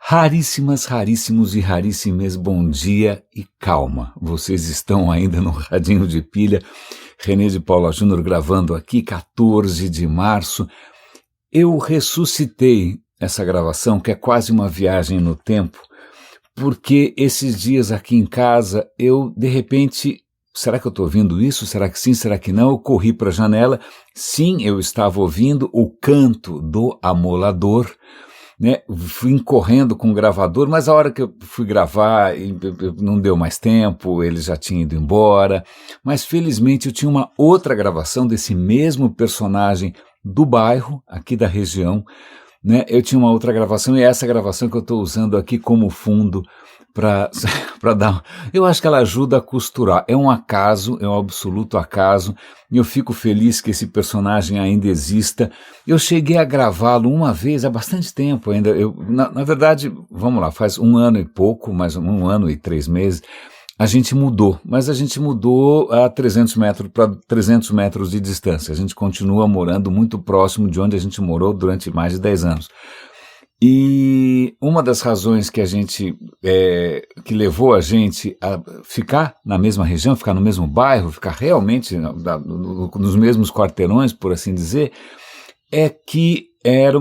Raríssimas, raríssimos e raríssimas, bom dia e calma. Vocês estão ainda no Radinho de Pilha. René de Paula Júnior gravando aqui, 14 de março. Eu ressuscitei essa gravação, que é quase uma viagem no tempo, porque esses dias aqui em casa, eu, de repente, será que eu estou ouvindo isso? Será que sim? Será que não? Eu corri para a janela. Sim, eu estava ouvindo o canto do amolador, né? Fui correndo com o gravador, mas a hora que eu fui gravar não deu mais tempo, ele já tinha ido embora, mas felizmente eu tinha uma outra gravação desse mesmo personagem do bairro, aqui da região, né? Eu tinha uma outra gravação e essa gravação que eu estou usando aqui como fundo para dar... Eu acho que ela ajuda a costurar. É um acaso, é um absoluto acaso, e eu fico feliz que esse personagem ainda exista. Eu cheguei a gravá-lo uma vez, há bastante tempo ainda. Na verdade, vamos lá, faz 1 ano e pouco, mais 1 ano e 3 meses, a gente mudou, mas a gente mudou a 300 metros para 300 metros de distância. A gente continua morando muito próximo de onde a gente morou durante mais de 10 anos. E uma das razões que que levou a gente a ficar na mesma região, ficar no mesmo bairro, ficar realmente nos mesmos quarteirões, por assim dizer, é que é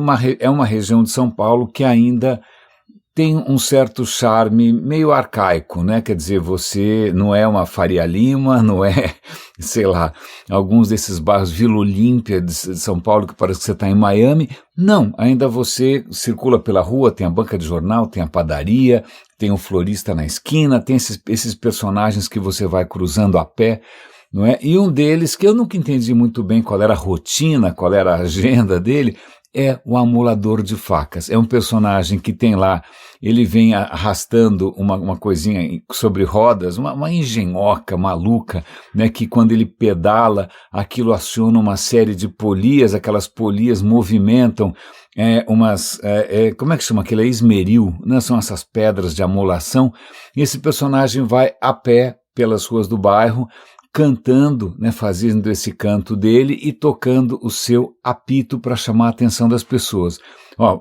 uma região de São Paulo que ainda tem um certo charme meio arcaico, né? Quer dizer, você não é uma Faria Lima, não é, sei lá, alguns desses bairros Vila Olímpia de São Paulo que parece que você está em Miami. Não, ainda você circula pela rua, tem a banca de jornal, tem a padaria, tem o florista na esquina, tem esses personagens que você vai cruzando a pé, não é? E um deles, que eu nunca entendi muito bem qual era a rotina, qual era a agenda dele, é o amolador de facas. É um personagem que tem lá, ele vem arrastando uma coisinha sobre rodas, uma engenhoca maluca, né, que quando ele pedala, aquilo aciona uma série de polias, aquelas polias movimentam como é que chama aquilo? É esmeril, né? São essas pedras de amolação, e esse personagem vai a pé pelas ruas do bairro, cantando, né, fazendo esse canto dele e tocando o seu apito para chamar a atenção das pessoas.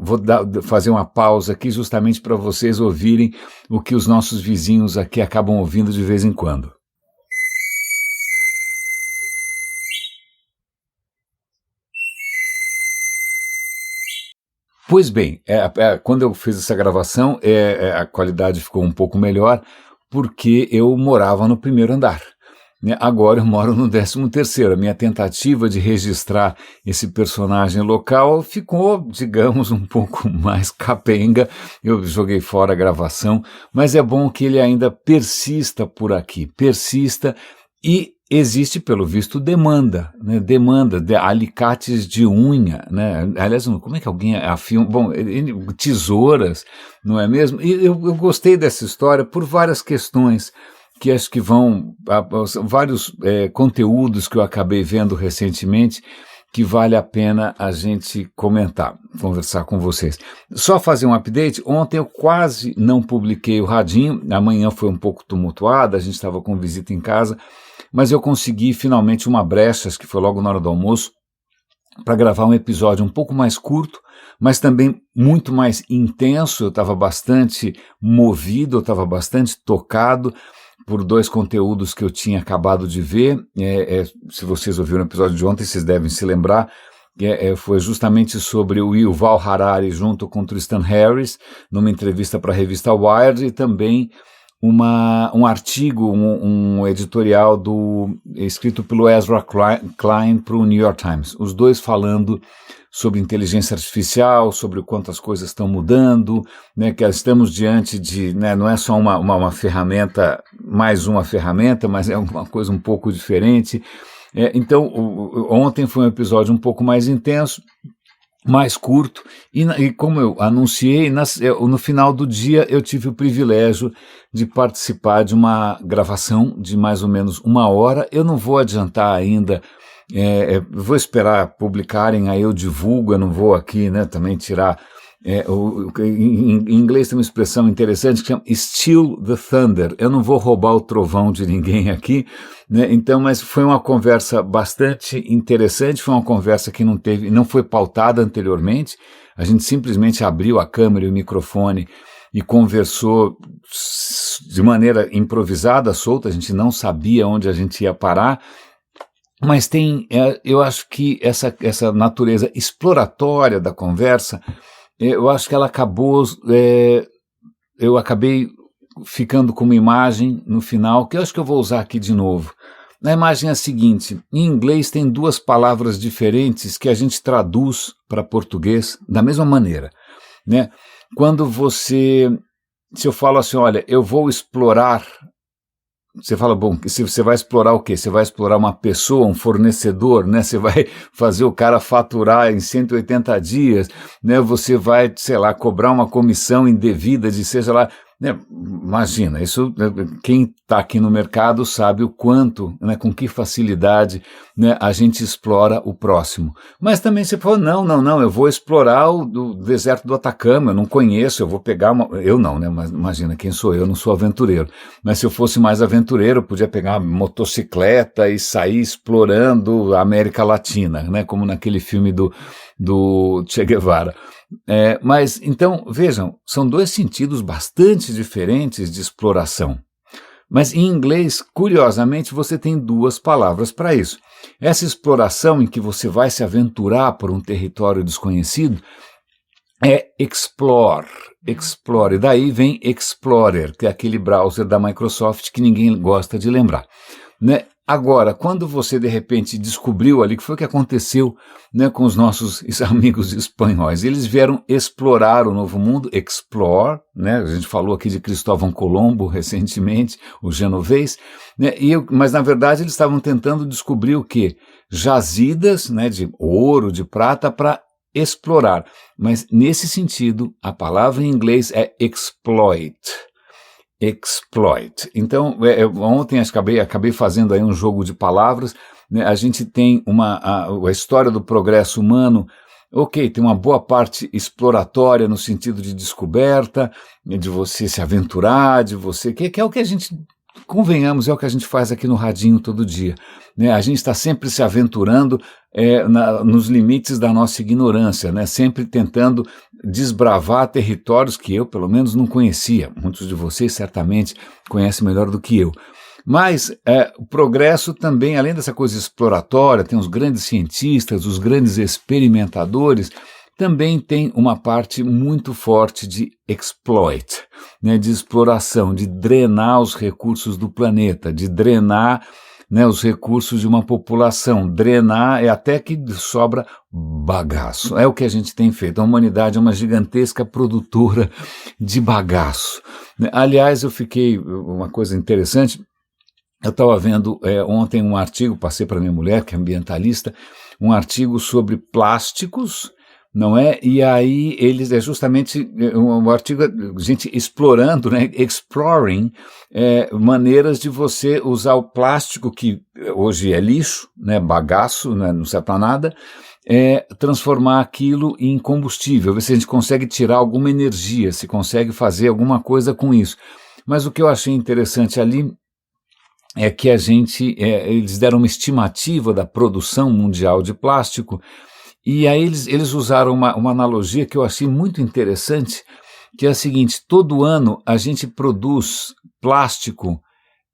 Vou fazer uma pausa aqui justamente para vocês ouvirem o que os nossos vizinhos aqui acabam ouvindo de vez em quando. Pois bem, quando eu fiz essa gravação, a qualidade ficou um pouco melhor porque eu morava no primeiro andar. Agora eu moro no 13º. A minha tentativa de registrar esse personagem local ficou, digamos, um pouco mais capenga. Eu joguei fora a gravação, mas é bom que ele ainda persista por aqui, e existe, pelo visto, demanda, né? Demanda de alicates de unha, né? Aliás, como é que alguém afia? Bom, tesouras, não é mesmo? E eu gostei dessa história por várias questões, que acho que vários conteúdos que eu acabei vendo recentemente, que vale a pena a gente conversar com vocês. Só fazer um update, ontem eu quase não publiquei o Radinho, amanhã foi um pouco tumultuada, a gente estava com visita em casa, mas eu consegui finalmente uma brecha, acho que foi logo na hora do almoço, para gravar um episódio um pouco mais curto, mas também muito mais intenso. Eu estava bastante movido, eu estava bastante tocado por 2 conteúdos que eu tinha acabado de ver. Se vocês ouviram o episódio de ontem, vocês devem se lembrar, foi justamente sobre o Yuval Harari junto com Tristan Harris, numa entrevista para a revista Wired, e também um artigo, um editorial escrito pelo Ezra Klein para o New York Times, os dois falando sobre inteligência artificial, sobre o quanto as coisas estão mudando, né, que estamos diante de, né, não é só uma ferramenta, mais uma ferramenta, mas é uma coisa um pouco diferente. Então, ontem foi um episódio um pouco mais intenso, mais curto, e como eu anunciei, no final do dia eu tive o privilégio de participar de uma gravação de mais ou menos 1 hora. Eu não vou adiantar ainda, vou esperar publicarem, aí eu divulgo, eu não vou aqui, né, também tirar... em inglês tem uma expressão interessante que chama Steal the Thunder. Eu não vou roubar o trovão de ninguém aqui, né? Então, mas foi uma conversa bastante interessante, foi uma conversa que não foi pautada anteriormente. A gente simplesmente abriu a câmera e o microfone e conversou de maneira improvisada, solta, a gente não sabia onde a gente ia parar, mas eu acho que essa natureza exploratória da conversa, eu acho que ela eu acabei ficando com uma imagem no final, que eu acho que eu vou usar aqui de novo. A imagem é a seguinte: em inglês tem duas palavras diferentes que a gente traduz para português da mesma maneira, né? Se eu falo assim, olha, eu vou explorar, você fala, bom, você vai explorar o quê? Você vai explorar uma pessoa, um fornecedor, né? Você vai fazer o cara faturar em 180 dias, né? Você vai, sei lá, cobrar uma comissão indevida de seja lá... Imagina, isso, quem está aqui no mercado sabe o quanto, né, com que facilidade, né, a gente explora o próximo. Mas também você falou, não, eu vou explorar o deserto do Atacama, eu não conheço, eu vou pegar eu não, né, mas imagina, quem sou eu não sou aventureiro. Mas se eu fosse mais aventureiro, eu podia pegar uma motocicleta e sair explorando a América Latina, né, como naquele filme do Che Guevara. Mas, então, vejam, são dois sentidos bastante diferentes de exploração. Mas em inglês, curiosamente, você tem duas palavras para isso. Essa exploração em que você vai se aventurar por um território desconhecido é explore, e daí vem Explorer, que é aquele browser da Microsoft que ninguém gosta de lembrar, né? Agora, quando você de repente descobriu ali, que foi o que aconteceu, né, com os nossos amigos espanhóis, eles vieram explorar o Novo Mundo, explore, né, a gente falou aqui de Cristóvão Colombo recentemente, o genovês, né, mas na verdade eles estavam tentando descobrir o quê? Jazidas, né, de ouro, de prata, para explorar, mas nesse sentido a palavra em inglês é exploit. Então, ontem acabei fazendo aí um jogo de palavras, né? A gente tem a história do progresso humano, ok, tem uma boa parte exploratória no sentido de descoberta, de você se aventurar, que é o que a gente, convenhamos, é o que a gente faz aqui no Radinho todo dia, né? A gente está sempre se aventurando nos limites da nossa ignorância, né? Sempre tentando desbravar territórios que eu, pelo menos, não conhecia. Muitos de vocês certamente conhecem melhor do que eu. Mas o progresso também, além dessa coisa exploratória, tem os grandes cientistas, os grandes experimentadores, também tem uma parte muito forte de exploit, né, de exploração, de drenar os recursos do planeta, de drenar, né, os recursos de uma população. Drenar é até que sobra bagaço. É o que a gente tem feito. A humanidade é uma gigantesca produtora de bagaço. Aliás, uma coisa interessante, eu estava vendo ontem um artigo, passei para minha mulher, que é ambientalista, um artigo sobre plásticos, não é? E aí eles justamente um artigo, gente explorando, né? Exploring maneiras de você usar o plástico que hoje é lixo, né? Bagaço, né? Não serve para nada, transformar aquilo em combustível, ver se a gente consegue tirar alguma energia, se consegue fazer alguma coisa com isso. Mas o que eu achei interessante ali é que eles deram uma estimativa da produção mundial de plástico. E aí eles usaram uma analogia que eu achei muito interessante, que é a seguinte: todo ano a gente produz plástico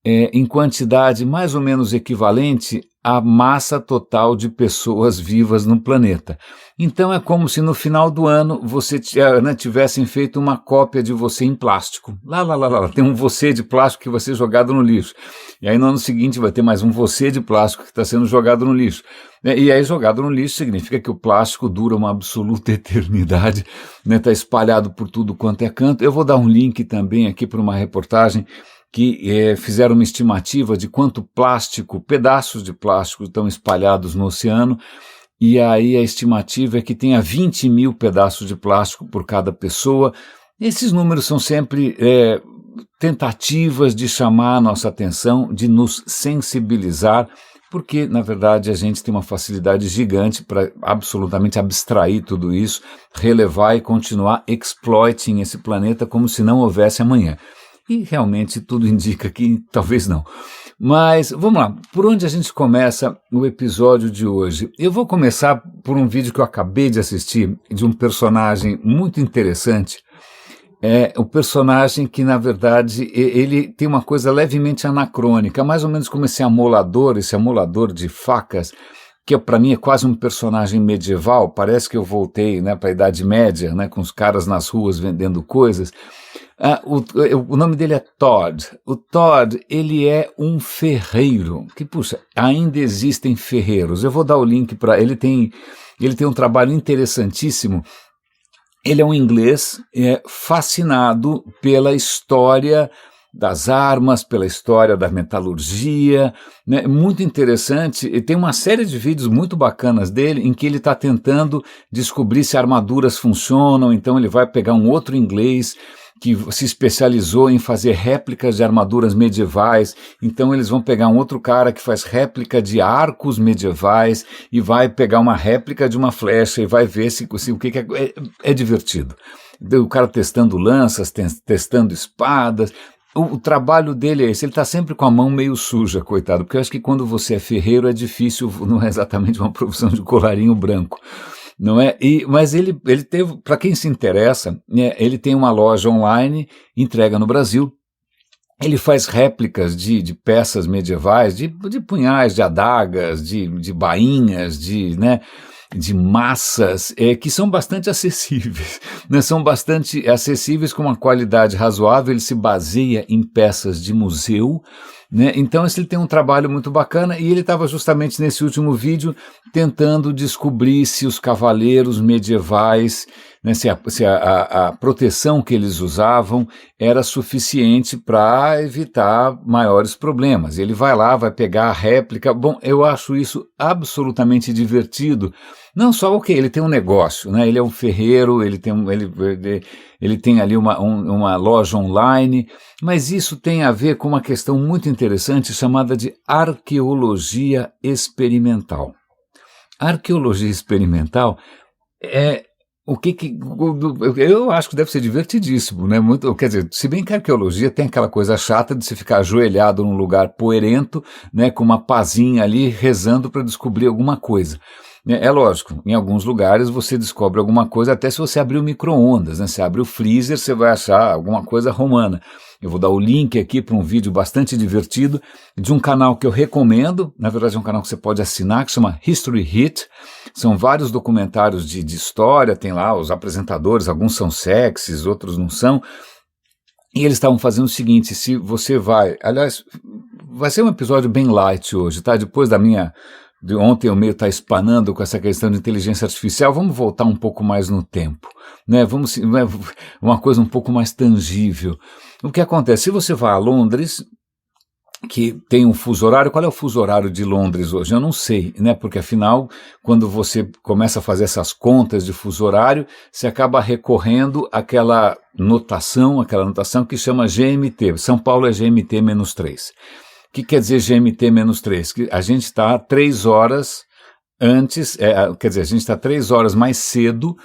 em quantidade mais ou menos equivalente à massa total de pessoas vivas no planeta. Então é como se no final do ano você tivessem feito uma cópia de você em plástico. Lá, tem um você de plástico que vai ser jogado no lixo. E aí no ano seguinte vai ter mais um você de plástico que está sendo jogado no lixo. E aí jogado no lixo significa que o plástico dura uma absoluta eternidade, né? Está espalhado por tudo quanto é canto. Eu vou dar um link também aqui para uma reportagem que fizeram uma estimativa de quanto plástico, pedaços de plástico estão espalhados no oceano, e aí a estimativa é que tenha 20 mil pedaços de plástico por cada pessoa. Esses números são sempre tentativas de chamar a nossa atenção, de nos sensibilizar, porque, na verdade, a gente tem uma facilidade gigante para absolutamente abstrair tudo isso, relevar e continuar exploiting esse planeta como se não houvesse amanhã. E realmente tudo indica que talvez não. Mas vamos lá, por onde a gente começa o episódio de hoje? Eu vou começar por um vídeo que eu acabei de assistir, de um personagem muito interessante, É o personagem que, na verdade, ele tem uma coisa levemente anacrônica, mais ou menos como esse amolador de facas, que para mim é quase um personagem medieval. Parece que eu voltei, né, para a Idade Média, né, com os caras nas ruas vendendo coisas. O nome dele é Todd. O Todd, ele é um ferreiro, que, puxa, ainda existem ferreiros. Eu vou dar o link para... Ele tem um trabalho interessantíssimo. Ele é um inglês fascinado pela história das armas, pela história da metalurgia, né? Muito interessante, e tem uma série de vídeos muito bacanas dele em que ele está tentando descobrir se armaduras funcionam. Então ele vai pegar um outro inglês que se especializou em fazer réplicas de armaduras medievais. Então eles vão pegar um outro cara que faz réplica de arcos medievais e vai pegar uma réplica de uma flecha e vai ver se o que é divertido. O cara testando lanças, testando espadas. O trabalho dele é esse, ele está sempre com a mão meio suja, coitado, porque eu acho que quando você é ferreiro é difícil, não é exatamente uma profissão de colarinho branco. Não é? Mas ele teve, para quem se interessa, né, ele tem uma loja online, entrega no Brasil. Ele faz réplicas de peças medievais, de punhais, de adagas, de bainhas, né, de massas, que são bastante acessíveis, né? São bastante acessíveis com uma qualidade razoável. Ele se baseia em peças de museu, né? Então ele tem um trabalho muito bacana, e ele estava justamente nesse último vídeo tentando descobrir se os cavaleiros medievais, né, se a proteção que eles usavam era suficiente para evitar maiores problemas. Ele vai lá, vai pegar a réplica. Bom, eu acho isso absolutamente divertido. Não só ele tem um negócio, né? Ele é um ferreiro, ele tem ali uma loja online, mas isso tem a ver com uma questão muito interessante chamada de arqueologia experimental. A arqueologia experimental é eu acho que deve ser divertidíssimo, né? Quer dizer, se bem que a arqueologia tem aquela coisa chata de se ficar ajoelhado num lugar poeirento, né, com uma pazinha ali rezando para descobrir alguma coisa. É lógico, em alguns lugares você descobre alguma coisa, até se você abrir o micro-ondas, né? Você abre o freezer, você vai achar alguma coisa romana. Eu vou dar o link aqui para um vídeo bastante divertido de um canal que eu recomendo. Na verdade é um canal que você pode assinar, que chama History Hit. São vários documentários de história, tem lá os apresentadores, alguns são sexys, outros não são. E eles estavam fazendo o seguinte: se você aliás, vai ser um episódio bem light hoje, tá? Depois de ontem eu meio estar espanando com essa questão de inteligência artificial, vamos voltar um pouco mais no tempo, né? Uma coisa um pouco mais tangível. O que acontece? Se você vai a Londres, que tem um fuso horário, qual é o fuso horário de Londres hoje? Eu não sei, né? Porque afinal, quando você começa a fazer essas contas de fuso horário, você acaba recorrendo àquela notação que chama GMT. São Paulo é GMT-3. O que quer dizer GMT-3? Que a gente está 3 horas antes, quer dizer, a gente está 3 horas mais cedo,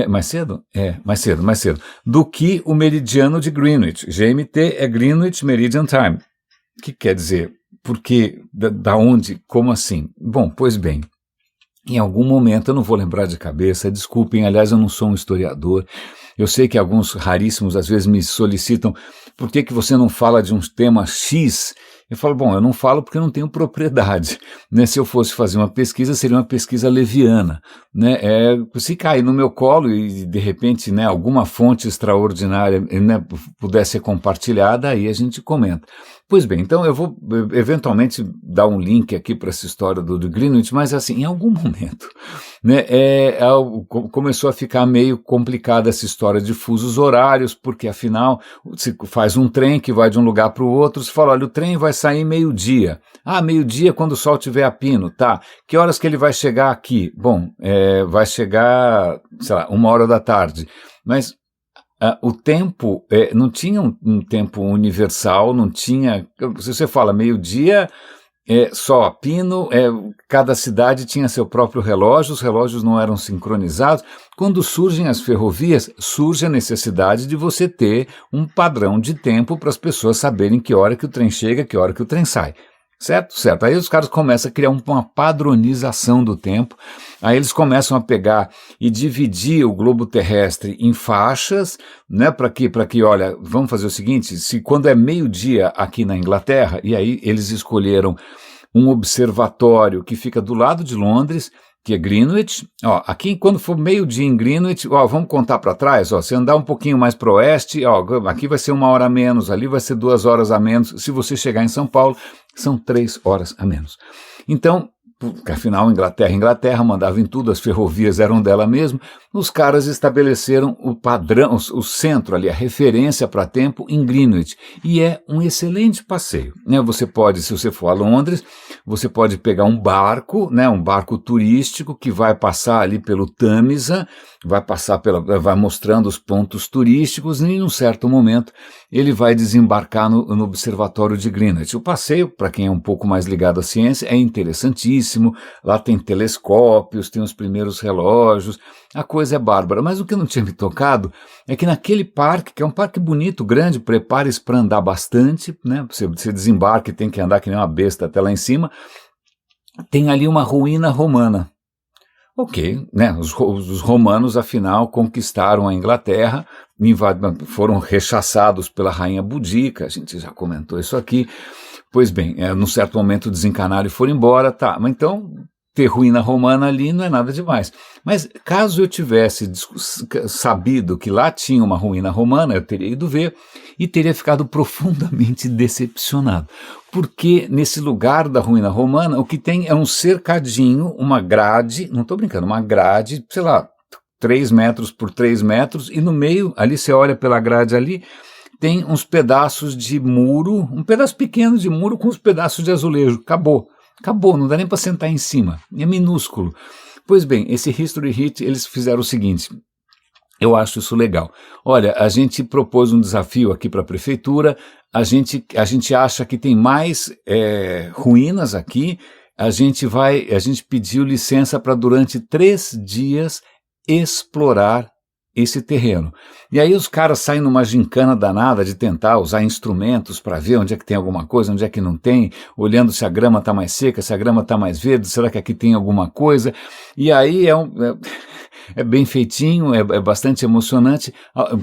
mais cedo, do que o meridiano de Greenwich. GMT é Greenwich Meridian Time. O que quer dizer? Porque, da onde, como assim? Bom, pois bem, em algum momento, eu não vou lembrar de cabeça, desculpem, aliás, eu não sou um historiador. Eu sei que alguns raríssimos às vezes me solicitam: por que você não fala de um tema X? Eu falo, bom, eu não falo porque eu não tenho propriedade, né? Se eu fosse fazer uma pesquisa, seria uma pesquisa leviana, né? Se cair no meu colo e de repente, né, alguma fonte extraordinária, né, pudesse ser compartilhada, aí a gente comenta. Pois bem, então eu vou eventualmente dar um link aqui para essa história do Greenwich, mas assim, em algum momento, né, começou a ficar meio complicada essa história de fusos horários, porque afinal, se faz um trem que vai de um lugar para o outro, você fala, olha, o trem vai sair meio-dia. Meio-dia quando o sol estiver a pino, tá? Que horas que ele vai chegar aqui? Bom, vai chegar, sei lá, 1h da tarde, mas o tempo, não tinha um tempo universal, não tinha, se você fala meio-dia, sol a pino, cada cidade tinha seu próprio relógio, os relógios não eram sincronizados. Quando surgem as ferrovias, surge a necessidade de você ter um padrão de tempo para as pessoas saberem que hora que o trem chega, que hora que o trem sai. Certo? Certo. Aí os caras começam a criar uma padronização do tempo, aí eles começam a pegar e dividir o globo terrestre em faixas, né, para que, olha, vamos fazer o seguinte, se quando é meio-dia aqui na Inglaterra, e aí eles escolheram um observatório que fica do lado de Londres, que é Greenwich. Ó, aqui quando for meio-dia em Greenwich, ó, vamos contar para trás, ó, se andar um pouquinho mais para o oeste, ó, aqui vai ser 1 hora a menos, ali vai ser 2 horas a menos, se você chegar em São Paulo, são 3 horas a menos. Então, porque afinal Inglaterra mandava em tudo, as ferrovias eram dela mesmo, os caras estabeleceram o padrão, o centro ali, a referência para tempo em Greenwich, e é um excelente passeio, né? Você pode, se você for a Londres, você pode pegar um barco, né, um barco turístico que vai passar ali pelo Tâmisa, vai mostrando os pontos turísticos, e em um certo momento ele vai desembarcar no Observatório de Greenwich. O passeio, para quem é um pouco mais ligado à ciência, é interessantíssimo, lá tem telescópios, tem os primeiros relógios, a coisa é bárbara. Mas o que não tinha me tocado é que naquele parque, que é um parque bonito, grande, prepare-se para andar bastante, né? Você desembarca e tem que andar que nem uma besta até lá em cima, tem ali uma ruína romana. Ok, né? Os romanos, afinal, conquistaram a Inglaterra, foram rechaçados pela rainha Boudica, a gente já comentou isso aqui. Pois bem, num certo momento desencanaram e foram embora, tá, mas então ter ruína romana ali não é nada demais. Mas caso eu tivesse sabido que lá tinha uma ruína romana, eu teria ido ver e teria ficado profundamente decepcionado. Porque nesse lugar da ruína romana, o que tem é um cercadinho, uma grade, não estou brincando, uma grade, sei lá, 3 metros por 3 metros, e no meio, ali você olha pela grade ali, tem uns pedaços de muro, um pedaço pequeno de muro com uns pedaços de azulejo. Acabou, não dá nem para sentar em cima, é minúsculo. Pois bem, esse History Hit, eles fizeram o seguinte, eu acho isso legal. Olha, a gente propôs um desafio aqui para a prefeitura, a gente acha que tem mais ruínas aqui, a gente pediu licença para durante 3 dias explorar esse terreno. E aí os caras saem numa gincana danada de tentar usar instrumentos para ver onde é que tem alguma coisa, onde é que não tem, olhando se a grama está mais seca, se a grama está mais verde, será que aqui tem alguma coisa? E aí é bem feitinho, é bastante emocionante,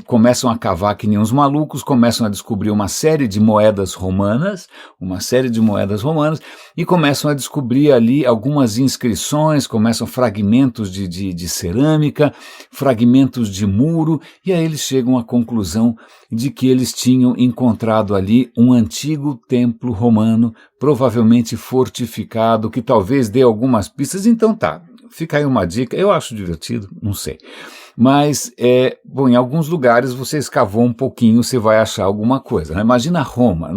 começam a cavar que nem uns malucos, começam a descobrir uma série de moedas romanas, e começam a descobrir ali algumas inscrições, começam fragmentos de cerâmica, fragmentos de muro, e aí eles chegam à conclusão de que eles tinham encontrado ali um antigo templo romano, provavelmente fortificado, que talvez dê algumas pistas. Então tá, fica aí uma dica, eu acho divertido, não sei. Mas, em alguns lugares você escavou um pouquinho, você vai achar alguma coisa, né? Imagina Roma,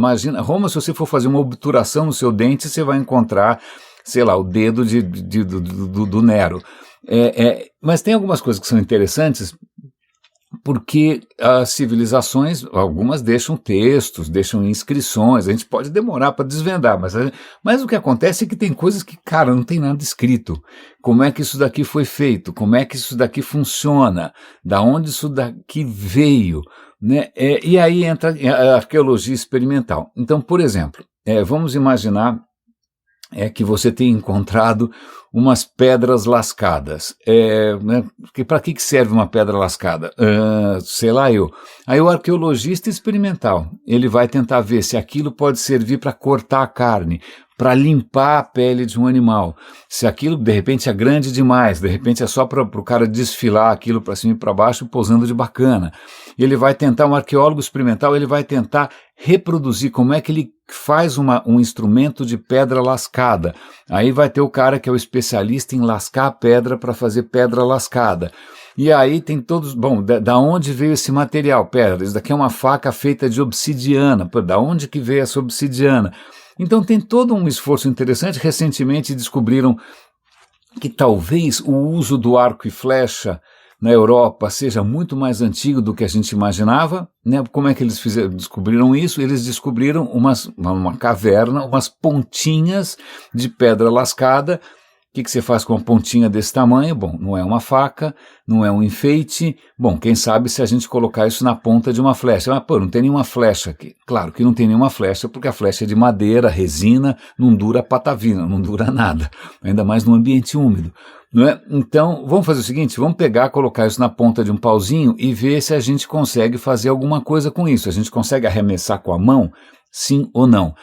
se você for fazer uma obturação no seu dente, você vai encontrar, sei lá, o dedo do Nero. Mas tem algumas coisas que são interessantes, porque as civilizações, algumas deixam textos, deixam inscrições, a gente pode demorar para desvendar, mas o que acontece é que tem coisas que, cara, não tem nada escrito. Como é que isso daqui foi feito? Como é que isso daqui funciona? Da onde isso daqui veio? Né? E aí entra a arqueologia experimental. Então, por exemplo, vamos imaginar que você tenha encontrado umas pedras lascadas. Né, para que serve uma pedra lascada? Sei lá eu. Aí o arqueologista experimental, ele vai tentar ver se aquilo pode servir para cortar a carne, para limpar a pele de um animal. Se aquilo, de repente, é grande demais, de repente é só para o cara desfilar aquilo para cima e para baixo, posando de bacana. Ele vai tentar, um arqueólogo experimental, ele vai tentar reproduzir como é que ele faz um instrumento de pedra lascada. Aí vai ter o cara que é o especialista em lascar a pedra para fazer pedra lascada. E aí tem todos, da onde veio esse material? Pedra, isso daqui é uma faca feita de obsidiana. Da onde que veio essa obsidiana? Então tem todo um esforço interessante. Recentemente descobriram que talvez o uso do arco e flecha na Europa seja muito mais antigo do que a gente imaginava, né? Como é que eles descobriram isso? Eles descobriram uma caverna, umas pontinhas de pedra lascada que você faz com uma pontinha desse tamanho? Bom, não é uma faca, não é um enfeite. Bom, quem sabe se a gente colocar isso na ponta de uma flecha. Mas, pô, não tem nenhuma flecha aqui. Claro que não tem nenhuma flecha, porque a flecha é de madeira, resina, não dura patavina, não dura nada. Ainda mais num ambiente úmido. Não é? Então, vamos fazer o seguinte, vamos pegar, colocar isso na ponta de um pauzinho e ver se a gente consegue fazer alguma coisa com isso. A gente consegue arremessar com a mão? Sim ou não?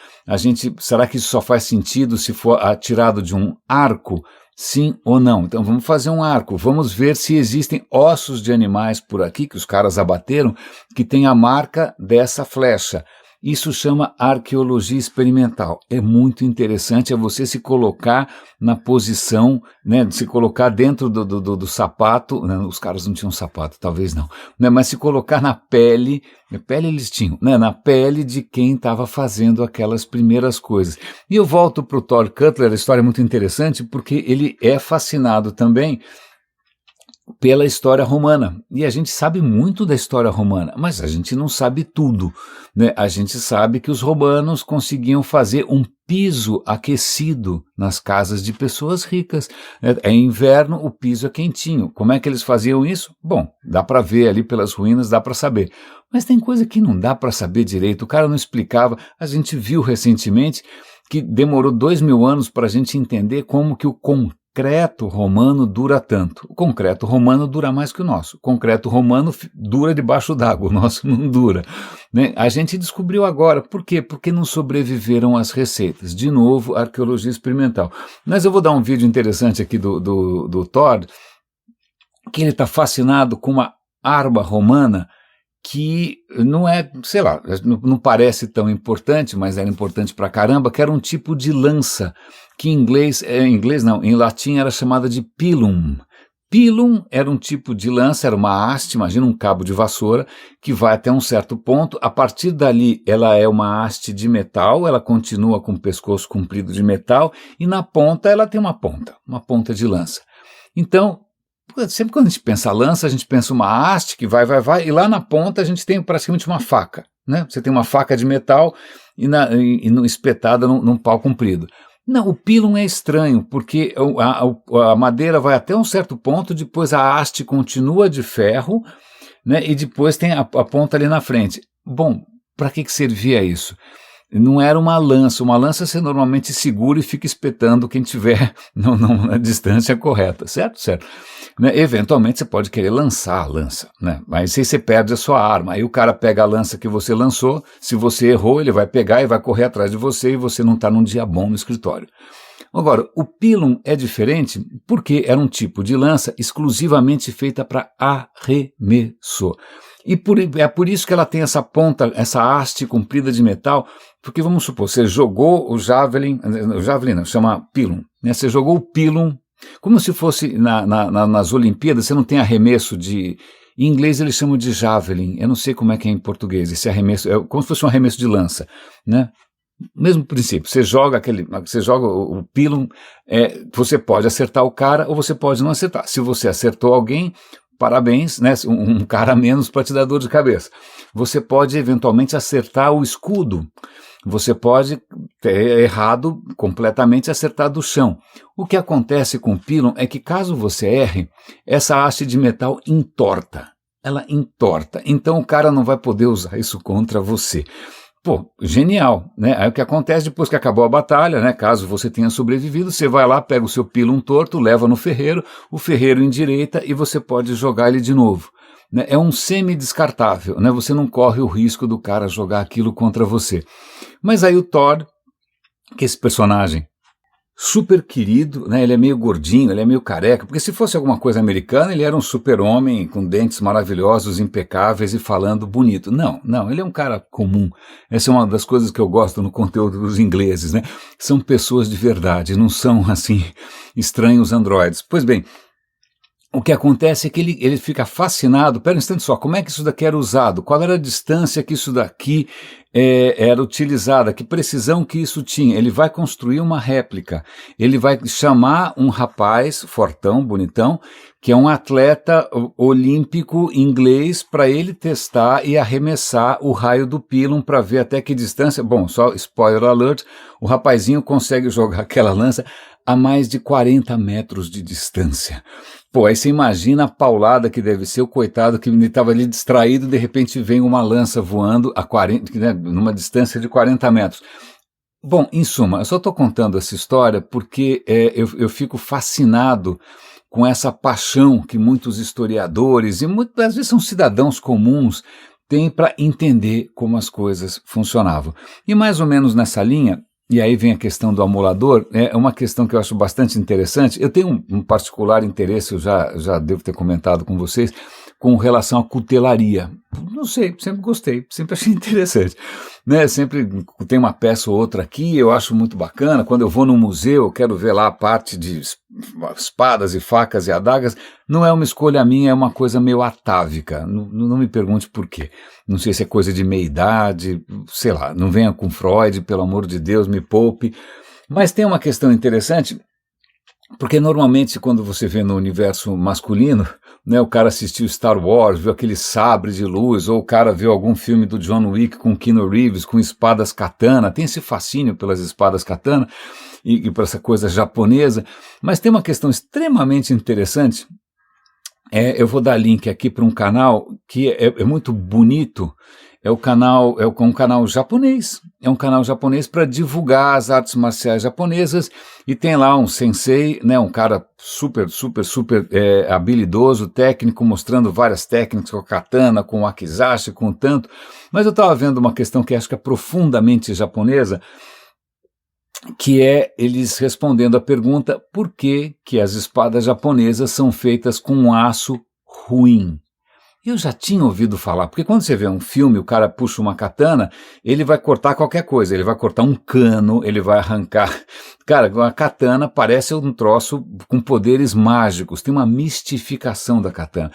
Será que isso só faz sentido se for atirado de um arco? Sim ou não? Então vamos fazer um arco, vamos ver se existem ossos de animais por aqui que os caras abateram que tem a marca dessa flecha. Isso chama arqueologia experimental. É muito interessante, é você se colocar na posição, né, se colocar dentro do sapato, né, os caras não tinham sapato, talvez não, né, mas se colocar na pele eles tinham, né, na pele de quem estava fazendo aquelas primeiras coisas. E eu volto para o Thor Cutler, a história é muito interessante porque ele é fascinado também pela história romana. E a gente sabe muito da história romana, mas a gente não sabe tudo, né? A gente sabe que os romanos conseguiam fazer um piso aquecido nas casas de pessoas ricas. É inverno, o piso é quentinho. Como é que eles faziam isso? Bom, dá para ver ali pelas ruínas, dá para saber. Mas tem coisa que não dá para saber direito. O cara não explicava. A gente viu recentemente que demorou 2000 anos para a gente entender como que o concreto romano dura tanto. O concreto romano dura mais que o nosso. O concreto romano dura debaixo d'água, o nosso não dura. Né? A gente descobriu agora. Por quê? Porque não sobreviveram as receitas. De novo, arqueologia experimental. Mas eu vou dar um vídeo interessante aqui do Thor, que ele está fascinado com uma arma romana que não é, sei lá, não parece tão importante, mas era importante pra caramba, que era um tipo de lança, que em latim era chamada de pilum. Pilum era um tipo de lança, era uma haste, imagina um cabo de vassoura, que vai até um certo ponto, a partir dali ela é uma haste de metal, ela continua com o pescoço comprido de metal, e na ponta ela tem uma ponta de lança. Então, sempre quando a gente pensa lança, a gente pensa uma haste que vai, e lá na ponta a gente tem praticamente uma faca, né? Você tem uma faca de metal espetada num pau comprido. Não, o pilum é estranho, porque a madeira vai até um certo ponto, depois a haste continua de ferro, né? E depois tem a ponta ali na frente. Bom, para que servia isso? Não era uma lança você normalmente segura e fica espetando quem tiver na distância correta, certo? Né? Eventualmente você pode querer lançar a lança, né? Mas aí você perde a sua arma, aí o cara pega a lança que você lançou, se você errou ele vai pegar e vai correr atrás de você e você não está num dia bom no escritório. Agora, o pilum é diferente porque era um tipo de lança exclusivamente feita para arremesso. E é por isso que ela tem essa ponta, essa haste comprida de metal, porque vamos supor, você jogou o javelin não, chama pilum, né? Você jogou o pilum, como se fosse nas Olimpíadas, você não tem arremesso de... Em inglês eles chamam de javelin, eu não sei como é que é em português, esse arremesso, é como se fosse um arremesso de lança, né? Mesmo princípio, você joga o pilum, você pode acertar o cara ou você pode não acertar. Se você acertou alguém, parabéns, né? Um cara a menos para te dar dor de cabeça. Você pode eventualmente acertar o escudo. Você pode ter errado completamente e acertar do chão. O que acontece com o pilum é que caso você erre, essa haste de metal entorta. Ela entorta. Então o cara não vai poder usar isso contra você. Pô, genial, né? Aí o que acontece depois que acabou a batalha, né? Caso você tenha sobrevivido, você vai lá, pega o seu pilum torto, leva no ferreiro, o ferreiro endireita e você pode jogar ele de novo. Né? É um semi-descartável, né? Você não corre o risco do cara jogar aquilo contra você. Mas aí o Thor, que é esse personagem super querido, né? Ele é meio gordinho, ele é meio careca, porque se fosse alguma coisa americana, ele era um super-homem com dentes maravilhosos, impecáveis e falando bonito. Não, ele é um cara comum. Essa é uma das coisas que eu gosto no conteúdo dos ingleses, né? São pessoas de verdade, não são, assim, estranhos androides. Pois bem, o que acontece é que ele fica fascinado, pera um instante só, como é que isso daqui era usado? Qual era a distância que isso daqui era utilizada? Que precisão que isso tinha? Ele vai construir uma réplica, ele vai chamar um rapaz fortão, bonitão, que é um atleta olímpico inglês para ele testar e arremessar o raio do pilum para ver até que distância. Bom, só spoiler alert, o rapazinho consegue jogar aquela lança a mais de 40 metros de distância. Pô, aí você imagina a paulada que deve ser o coitado que estava ali distraído, de repente vem uma lança voando a 40, né, numa distância de 40 metros. Bom, em suma, eu só estou contando essa história porque eu fico fascinado com essa paixão que muitos historiadores e muitas vezes são cidadãos comuns têm para entender como as coisas funcionavam. E mais ou menos nessa linha, e aí vem a questão do amolador, é uma questão que eu acho bastante interessante. Eu tenho um particular interesse, eu já devo ter comentado com vocês, com relação à cutelaria. Não sei, sempre gostei, sempre achei interessante. Né? Sempre tem uma peça ou outra aqui, eu acho muito bacana. Quando eu vou num museu, eu quero ver lá a parte de espadas e facas e adagas. Não é uma escolha minha, é uma coisa meio atávica. Não me pergunte por quê. Não sei se é coisa de meia-idade, sei lá, não venha com Freud, pelo amor de Deus, me poupe. Mas tem uma questão interessante, porque normalmente quando você vê no universo masculino, né, o cara assistiu Star Wars, viu aquele sabre de luz, ou o cara viu algum filme do John Wick com Keanu Reeves, com espadas katana, tem esse fascínio pelas espadas katana e por essa coisa japonesa, mas tem uma questão extremamente interessante. Eu vou dar link aqui para um canal que é muito bonito. É um canal japonês. É um canal japonês para divulgar as artes marciais japonesas e tem lá um sensei, né, um cara super habilidoso, técnico, mostrando várias técnicas com a katana, com o wakizashi, com o tanto. Mas eu estava vendo uma questão que acho que é profundamente japonesa, que é eles respondendo a pergunta por que as espadas japonesas são feitas com um aço ruim. Eu já tinha ouvido falar, porque quando você vê um filme, o cara puxa uma katana, ele vai cortar qualquer coisa, ele vai cortar um cano, ele vai arrancar. Cara, a katana parece um troço com poderes mágicos, tem uma mistificação da katana.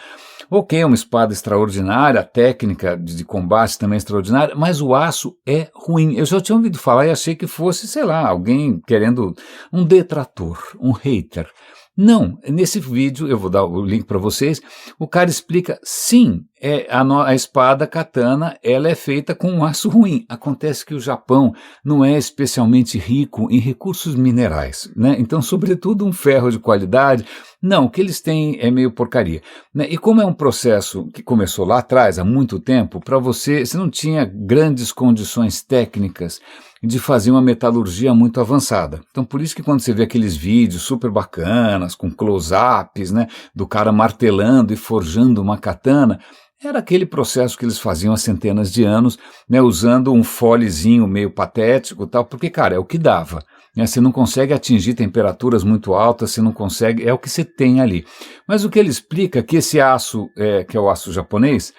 Ok, é uma espada extraordinária, a técnica de combate também é extraordinária, mas o aço é ruim. Eu já tinha ouvido falar e achei que fosse, sei lá, alguém querendo um detrator, um hater. Não, nesse vídeo, eu vou dar o link para vocês, o cara explica, sim, a espada katana, ela é feita com um aço ruim. Acontece que o Japão não é especialmente rico em recursos minerais, né? Então, sobretudo um ferro de qualidade, não, o que eles têm é meio porcaria, né? E como é um processo que começou lá atrás, há muito tempo, para você não tinha grandes condições técnicas de fazer uma metalurgia muito avançada. Então, por isso que quando você vê aqueles vídeos super bacanas, com close-ups, né, do cara martelando e forjando uma katana, era aquele processo que eles faziam há centenas de anos, né, usando um folezinho meio patético e tal, porque, cara, é o que dava. Né, você não consegue atingir temperaturas muito altas, você não consegue, é o que você tem ali. Mas o que ele explica é que esse aço, que é o aço japonês,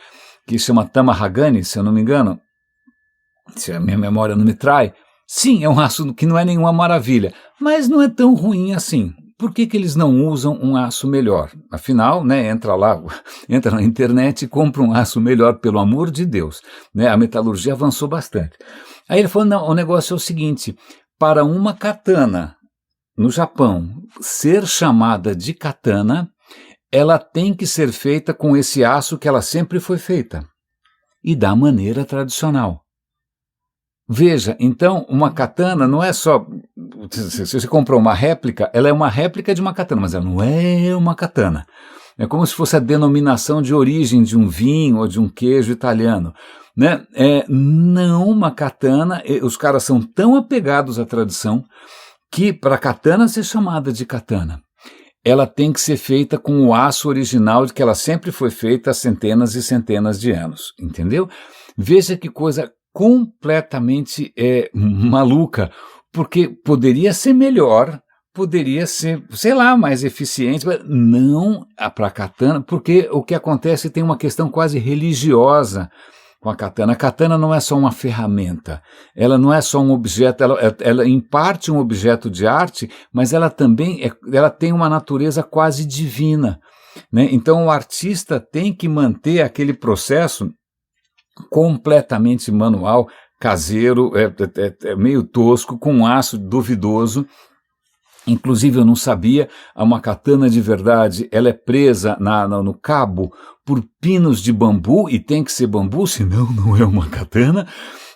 que chama Tamahagani, se eu não me engano, se a minha memória não me trai, sim, é um aço que não é nenhuma maravilha, mas não é tão ruim assim. Por que eles não usam um aço melhor? Afinal, né, entra na internet e compra um aço melhor, pelo amor de Deus. Né, a metalurgia avançou bastante. Aí ele falou, não, o negócio é o seguinte, para uma katana no Japão ser chamada de katana, ela tem que ser feita com esse aço que ela sempre foi feita, e da maneira tradicional. Veja, então, uma katana não é só... Se você comprou uma réplica, ela é uma réplica de uma katana, mas ela não é uma katana. É como se fosse a denominação de origem de um vinho ou de um queijo italiano. Né? Não uma katana, os caras são tão apegados à tradição que para a katana ser chamada de katana, ela tem que ser feita com o aço original de que ela sempre foi feita há centenas e centenas de anos. Entendeu? Veja que coisa completamente maluca, porque poderia ser melhor, poderia ser, sei lá, mais eficiente, mas não para a katana, porque o que acontece tem uma questão quase religiosa com a katana. A katana não é só uma ferramenta, ela não é só um objeto, ela em parte um objeto de arte, mas ela também ela tem uma natureza quase divina, né? Então o artista tem que manter aquele processo completamente manual, caseiro, meio tosco, com um aço duvidoso. Inclusive eu não sabia, uma katana de verdade, ela é presa no cabo por pinos de bambu, e tem que ser bambu, senão não é uma katana.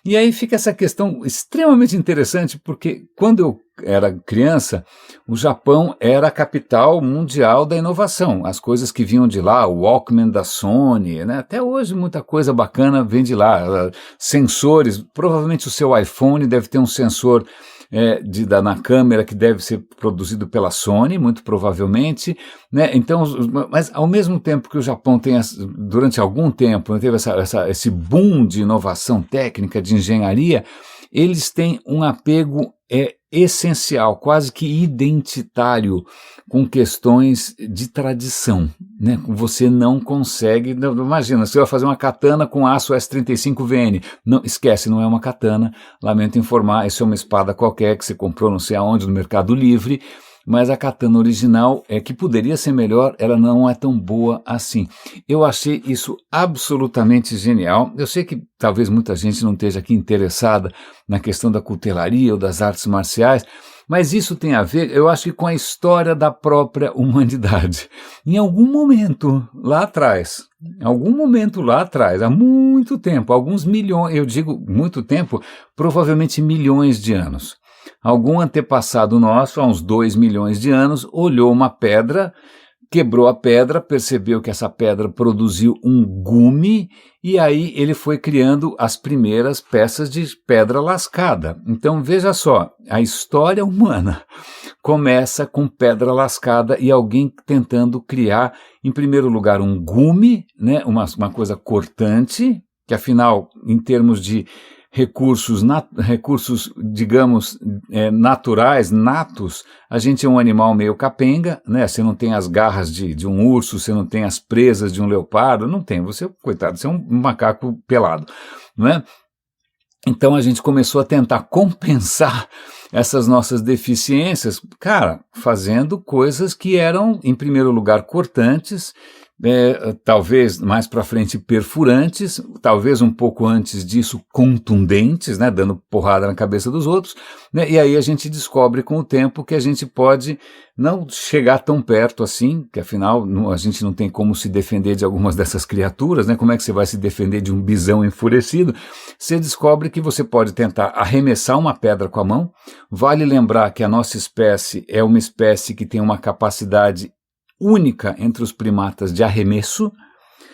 E aí fica essa questão extremamente interessante, porque quando eu era criança, o Japão era a capital mundial da inovação. As coisas que vinham de lá, o Walkman da Sony, né? Até hoje muita coisa bacana vem de lá. Sensores, provavelmente o seu iPhone deve ter um sensor na câmera que deve ser produzido pela Sony, muito provavelmente, né? Então, mas ao mesmo tempo que o Japão tem, durante algum tempo, teve esse boom de inovação técnica, de engenharia, eles têm um apego essencial, quase que identitário, com questões de tradição, né? Você não consegue, imagina, você vai fazer uma katana com aço S35VN, não, esquece, não é uma katana, lamento informar, isso é uma espada qualquer que você comprou não sei aonde no Mercado Livre, mas a katana original, que poderia ser melhor, ela não é tão boa assim. Eu achei isso absolutamente genial. Eu sei que talvez muita gente não esteja aqui interessada na questão da cutelaria ou das artes marciais, mas isso tem a ver, eu acho que com a história da própria humanidade. Em algum momento lá atrás, há muito tempo, alguns milhões, eu digo muito tempo, provavelmente milhões de anos. Algum antepassado nosso, há uns 2 milhões de anos, olhou uma pedra, quebrou a pedra, percebeu que essa pedra produziu um gume e aí ele foi criando as primeiras peças de pedra lascada. Então veja só, a história humana começa com pedra lascada e alguém tentando criar, em primeiro lugar, um gume, né, uma coisa cortante, que afinal, em termos de recursos, digamos, naturais, natos, a gente é um animal meio capenga, né? Você não tem as garras de um urso, você não tem as presas de um leopardo, não tem, você, coitado, você é um macaco pelado, não é? Então a gente começou a tentar compensar essas nossas deficiências, cara, fazendo coisas que eram, em primeiro lugar, cortantes, talvez mais para frente perfurantes, talvez um pouco antes disso contundentes, né, dando porrada na cabeça dos outros, né, e aí a gente descobre com o tempo que a gente pode não chegar tão perto assim, que afinal a gente não tem como se defender de algumas dessas criaturas, né, como é que você vai se defender de um bisão enfurecido? Você descobre que você pode tentar arremessar uma pedra com a mão. Vale lembrar que a nossa espécie é uma espécie que tem uma capacidade única entre os primatas de arremesso.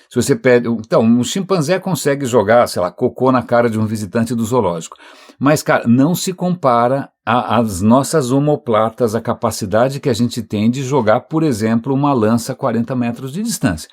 Se você pede, então, um chimpanzé consegue jogar, sei lá, cocô na cara de um visitante do zoológico. Mas, cara, não se compara às nossas omoplatas, a capacidade que a gente tem de jogar, por exemplo, uma lança a 40 metros de distância.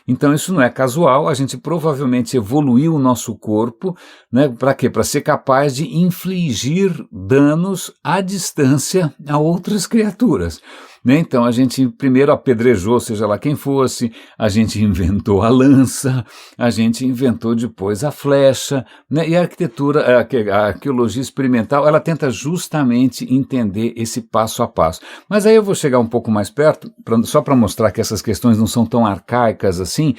Então isso não é casual, a gente provavelmente evoluiu o nosso corpo, né, para quê? Para ser capaz de infligir danos à distância a outras criaturas. Né? Então a gente primeiro apedrejou, seja lá quem fosse, a gente inventou a lança, a gente inventou depois a flecha, né? E a arquitetura, a arqueologia experimental, ela tenta justamente entender esse passo a passo. Mas aí eu vou chegar um pouco mais perto, só para mostrar que essas questões não são tão arcaicas assim.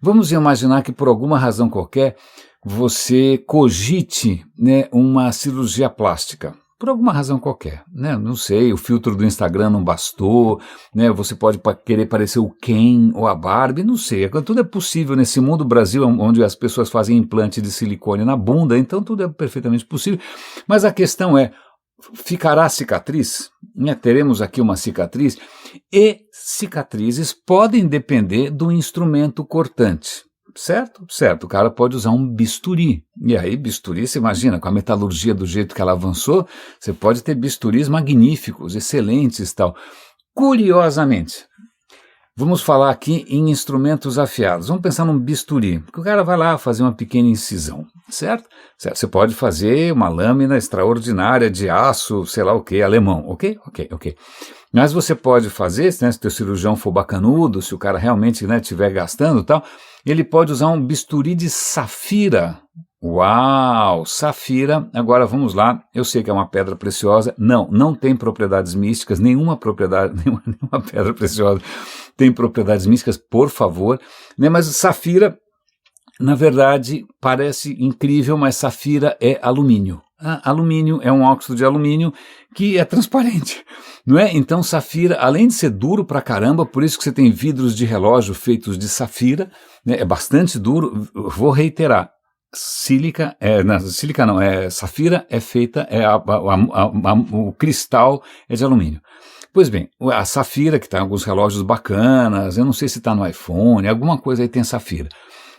Vamos imaginar que por alguma razão qualquer você cogite, né, uma cirurgia plástica. Por alguma razão qualquer, né? Não sei, o filtro do Instagram não bastou, né? Você pode querer parecer o Ken ou a Barbie, não sei. Tudo é possível nesse mundo. Brasil, onde as pessoas fazem implante de silicone na bunda, então tudo é perfeitamente possível. Mas a questão é, ficará a cicatriz? Né? Teremos aqui uma cicatriz? E cicatrizes podem depender do instrumento cortante. Certo? Certo. O cara pode usar um bisturi. E aí, bisturi, você imagina, com a metalurgia do jeito que ela avançou, você pode ter bisturis magníficos, excelentes e tal. Curiosamente, vamos falar aqui em instrumentos afiados. Vamos pensar num bisturi, porque o cara vai lá fazer uma pequena incisão, certo? Certo. Você pode fazer uma lâmina extraordinária de aço, sei lá o que, alemão, ok? Ok. Mas você pode fazer, né, se o teu cirurgião for bacanudo, se o cara realmente, né, estiver gastando e tal, ele pode usar um bisturi de safira. Uau, safira. Agora vamos lá, eu sei que é uma pedra preciosa, não tem propriedades místicas, nenhuma pedra preciosa tem propriedades místicas, por favor, né? Mas safira, na verdade, parece incrível, mas safira é alumínio. Alumínio é um óxido de alumínio que é transparente, não é? Então safira, além de ser duro pra caramba, por isso que você tem vidros de relógio feitos de safira, né? É bastante duro, vou reiterar, sílica, não, sílica não, safira é feita, o cristal é de alumínio. Pois bem, a safira, que está em alguns relógios bacanas, eu não sei se está no iPhone, alguma coisa aí tem safira.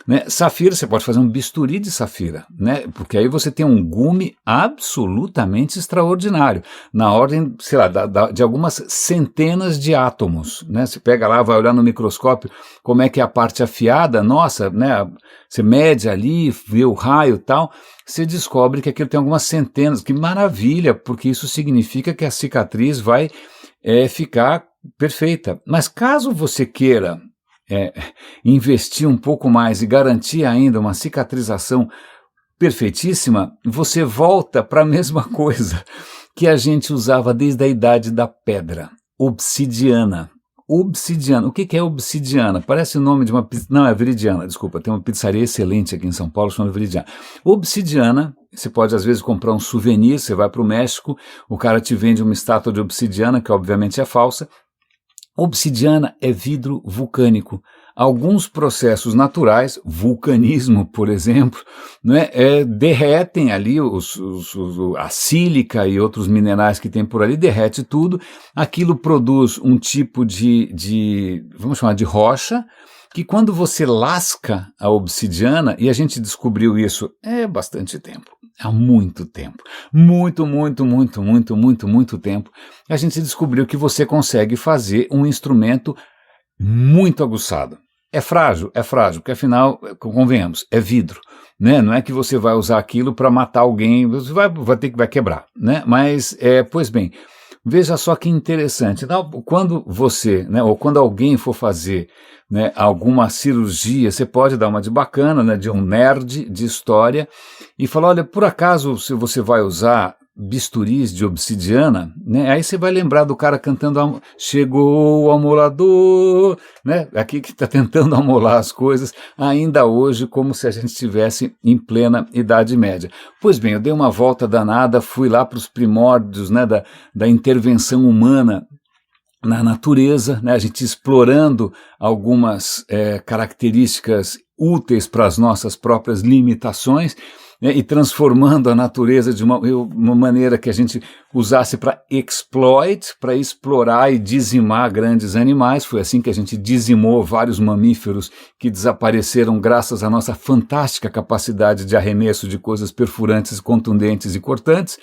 Né? Safira, você pode fazer um bisturi de safira, né? Porque aí você tem um gume absolutamente extraordinário, na ordem, sei lá, de algumas centenas de átomos, né? Você pega lá, vai olhar no microscópio como é que é a parte afiada, nossa, né? Você mede ali, vê o raio e tal, você descobre que aquilo tem algumas centenas, que maravilha, porque isso significa que a cicatriz vai ficar perfeita. Mas caso você queira investir um pouco mais e garantir ainda uma cicatrização perfeitíssima, você volta para a mesma coisa que a gente usava desde a idade da pedra, obsidiana. Obsidiana. O que é obsidiana? Parece o nome de uma... Não, é Veridiana, desculpa. Tem uma pizzaria excelente aqui em São Paulo chamada Veridiana. Obsidiana, você pode às vezes comprar um souvenir, você vai para o México, o cara te vende uma estátua de obsidiana, que obviamente é falsa. Obsidiana é vidro vulcânico. Alguns processos naturais, vulcanismo, por exemplo, né, derretem ali a sílica e outros minerais que tem por ali, derrete tudo, aquilo produz um tipo vamos chamar de rocha, que quando você lasca a obsidiana, e a gente descobriu isso bastante tempo, há muito tempo, muito tempo, a gente descobriu que você consegue fazer um instrumento muito aguçado. É frágil, porque afinal, convenhamos, é vidro, né? Não é que você vai usar aquilo para matar alguém, você vai quebrar, né? Mas, pois bem, veja só que interessante, quando você, né, ou quando alguém for fazer, né, alguma cirurgia, você pode dar uma de bacana, né, de um nerd de história, e falar, olha, por acaso, se você vai usar bisturis de obsidiana, né? Aí você vai lembrar do cara cantando chegou o amolador, né? Aqui que está tentando amolar as coisas ainda hoje, como se a gente estivesse em plena Idade Média. Pois bem, eu dei uma volta danada, fui lá para os primórdios, né, da intervenção humana na natureza, né? A gente explorando algumas características úteis para as nossas próprias limitações, né, e transformando a natureza de uma maneira que a gente usasse para exploit, para explorar e dizimar grandes animais. Foi assim que a gente dizimou vários mamíferos que desapareceram graças à nossa fantástica capacidade de arremesso de coisas perfurantes, contundentes e cortantes.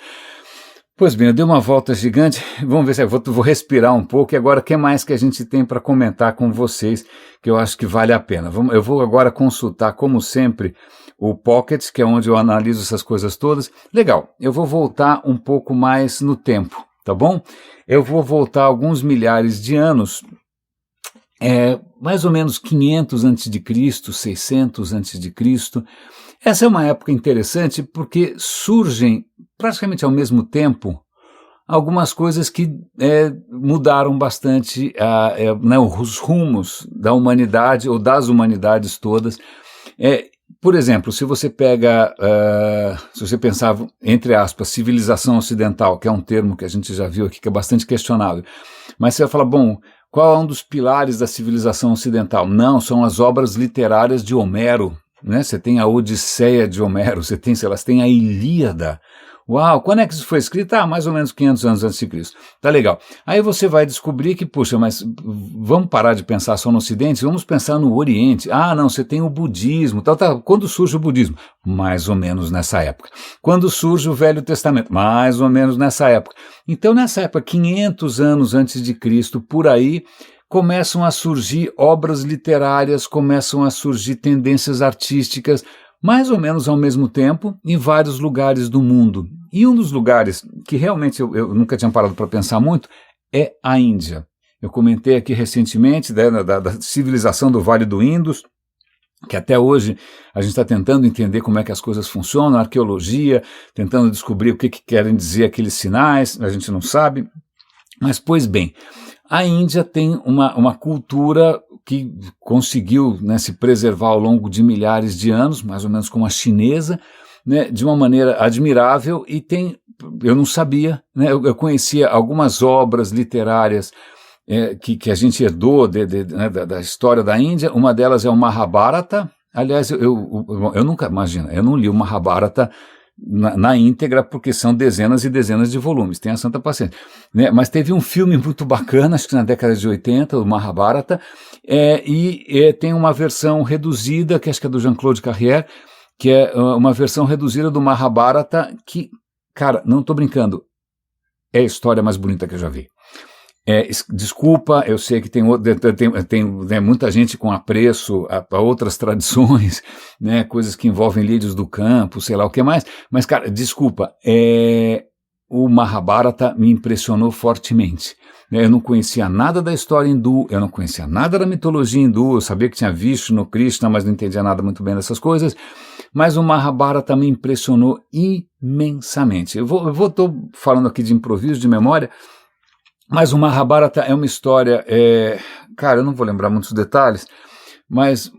Pois bem, eu dei uma volta gigante, vamos ver se eu vou respirar um pouco, e agora o que mais que a gente tem para comentar com vocês, que eu acho que vale a pena. Eu vou agora consultar, como sempre, o Pocket, que é onde eu analiso essas coisas todas. Legal, eu vou voltar um pouco mais no tempo, tá bom? Eu vou voltar alguns milhares de anos, mais ou menos 500 a.C., 600 a.C., Essa é uma época interessante porque surgem praticamente ao mesmo tempo algumas coisas que mudaram bastante né, os rumos da humanidade ou das humanidades todas. Por exemplo, se você pega, se você pensava, entre aspas, civilização ocidental, que é um termo que a gente já viu aqui que é bastante questionável, mas você vai falar, bom, qual é um dos pilares da civilização ocidental? Não, são as obras literárias de Homero, né? Você tem a Odisseia de Homero, você tem a Ilíada. Uau, quando é que isso foi escrito? Mais ou menos 500 anos antes de Cristo. Tá legal. Aí você vai descobrir que, puxa, mas vamos parar de pensar só no Ocidente, vamos pensar no Oriente. Não, você tem o budismo, tal. Quando surge o budismo? Mais ou menos nessa época. Quando surge o Velho Testamento? Mais ou menos nessa época. Então, nessa época, 500 anos antes de Cristo, por aí, começam a surgir obras literárias, começam a surgir tendências artísticas, mais ou menos ao mesmo tempo, em vários lugares do mundo. E um dos lugares que realmente eu nunca tinha parado para pensar muito é a Índia. Eu comentei aqui recentemente da civilização do Vale do Indus, que até hoje a gente está tentando entender como é que as coisas funcionam, a arqueologia, tentando descobrir o que querem dizer aqueles sinais, a gente não sabe. Mas, pois bem, a Índia tem uma cultura que conseguiu, né, se preservar ao longo de milhares de anos, mais ou menos como a chinesa, né, de uma maneira admirável, e eu não sabia, né, eu conhecia algumas obras literárias que a gente herdou da história da Índia. Uma delas é o Mahabharata, Aliás, eu nunca, imagina, eu não li o Mahabharata na íntegra, porque são dezenas e dezenas de volumes, tenha santa paciência, né? Mas teve um filme muito bacana, acho que na década de 80, o Mahabharata, tem uma versão reduzida, que acho que é do Jean-Claude Carrière, que é uma versão reduzida do Mahabharata, que, cara, não estou brincando, é a história mais bonita que eu já vi. Desculpa, eu sei que tem né, muita gente com apreço a outras tradições, né, coisas que envolvem lírios do campo, sei lá o que mais, mas, cara, desculpa, o Mahabharata me impressionou fortemente. Eu não conhecia nada da história hindu, eu não conhecia nada da mitologia hindu, eu sabia que tinha Vishnu, Krishna, mas não entendia nada muito bem dessas coisas, mas o Mahabharata me impressionou imensamente. Estou falando aqui de improviso, de memória, mas o Mahabharata é uma história, cara, eu não vou lembrar muitos detalhes, mas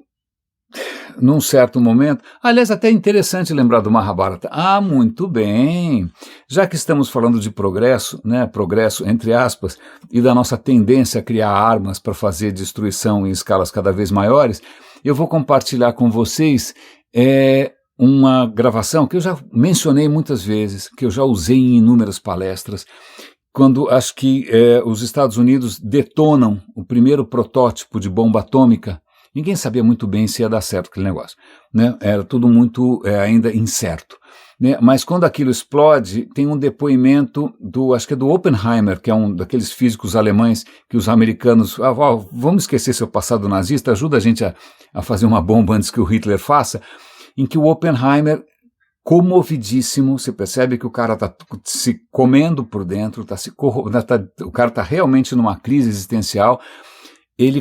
num certo momento, aliás, até é interessante lembrar do Mahabharata. Ah, muito bem, já que estamos falando de progresso, né, progresso entre aspas, e da nossa tendência a criar armas para fazer destruição em escalas cada vez maiores, eu vou compartilhar com vocês uma gravação que eu já mencionei muitas vezes, que eu já usei em inúmeras palestras, quando acho que os Estados Unidos detonam o primeiro protótipo de bomba atômica. Ninguém sabia muito bem se ia dar certo aquele negócio, né? Era tudo muito ainda incerto, né? Mas quando aquilo explode, tem um depoimento acho que é do Oppenheimer, que é um daqueles físicos alemães que os americanos, vamos esquecer seu passado nazista, ajuda a gente a fazer uma bomba antes que o Hitler faça, em que o Oppenheimer, comovidíssimo, você percebe que o cara está se comendo por dentro, o cara está realmente numa crise existencial.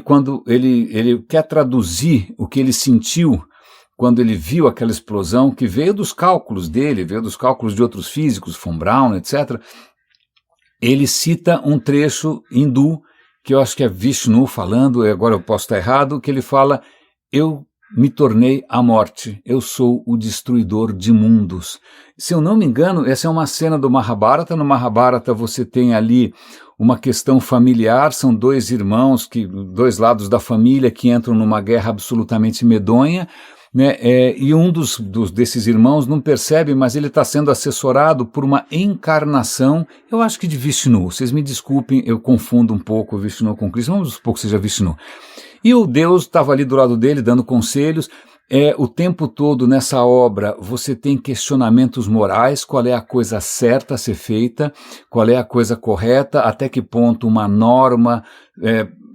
Quando ele quer traduzir o que ele sentiu quando ele viu aquela explosão, que veio dos cálculos dele, veio dos cálculos de outros físicos, von Braun, etc., ele cita um trecho hindu, que eu acho que é Vishnu falando, agora eu posso estar errado, que ele fala: eu me tornei a morte, eu sou o destruidor de mundos. Se eu não me engano, essa é uma cena do Mahabharata. No Mahabharata você tem ali uma questão familiar, são dois irmãos, dois lados da família que entram numa guerra absolutamente medonha, né? E um desses irmãos não percebe, mas ele está sendo assessorado por uma encarnação, eu acho que de Vishnu. Vocês me desculpem, eu confundo um pouco Vishnu com Krishna, vamos supor que seja Vishnu. E o Deus estava ali do lado dele, dando conselhos. O tempo todo nessa obra você tem questionamentos morais, qual é a coisa certa a ser feita, qual é a coisa correta, até que ponto uma norma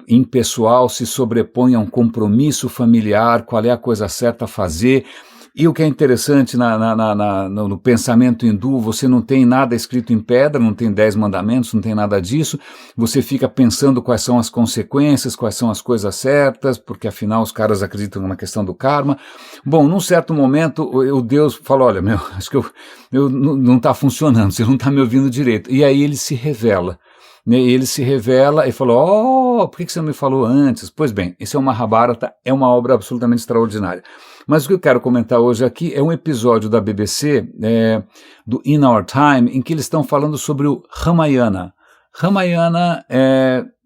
impessoal se sobrepõe a um compromisso familiar, qual é a coisa certa a fazer. E o que é interessante no pensamento hindu, você não tem nada escrito em pedra, não tem 10 mandamentos, não tem nada disso, você fica pensando quais são as consequências, quais são as coisas certas, porque afinal os caras acreditam na questão do karma. Bom, num certo momento o Deus falou: olha, acho que eu não está funcionando, você não está me ouvindo direito. E aí ele se revela. Ele se revela e falou: por que você não me falou antes? Pois bem, esse é o Mahabharata, é uma obra absolutamente extraordinária. Mas o que eu quero comentar hoje aqui é um episódio da BBC, do In Our Time, em que eles estão falando sobre o Ramayana. Ramayana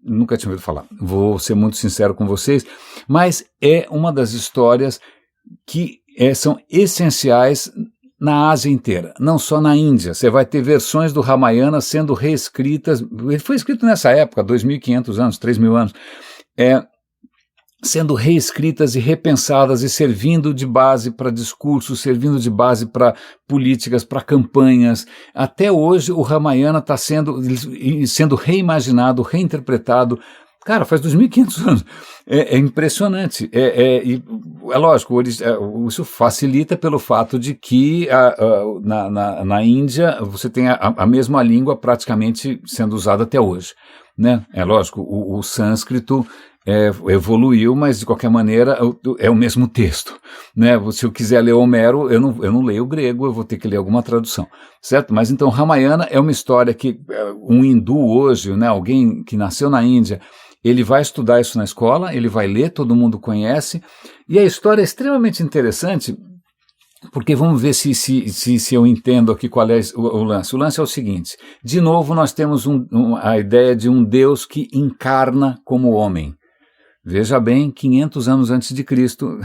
nunca tinha ouvido falar, vou ser muito sincero com vocês, mas é uma das histórias que são essenciais na Ásia inteira, não só na Índia. Você vai ter versões do Ramayana sendo reescritas, ele foi escrito nessa época, 2.500 anos, 3.000 anos, sendo reescritas e repensadas e servindo de base para discursos, servindo de base para políticas, para campanhas. Até hoje o Ramayana está sendo reimaginado, reinterpretado. Cara, faz 2.500 anos. É impressionante. É lógico, isso facilita pelo fato de que na Índia você tem a mesma língua praticamente sendo usada até hoje, né? É lógico, o sânscrito evoluiu, mas de qualquer maneira é o mesmo texto, né? Se eu quiser ler Homero, eu não leio o grego, eu vou ter que ler alguma tradução, certo? Mas então Ramayana é uma história que um hindu hoje, né, alguém que nasceu na Índia, ele vai estudar isso na escola, ele vai ler, todo mundo conhece, e a história é extremamente interessante, porque vamos ver se eu entendo aqui qual é o lance. O lance é o seguinte: de novo nós temos a ideia de um Deus que encarna como homem. Veja bem, 500 anos antes de Cristo,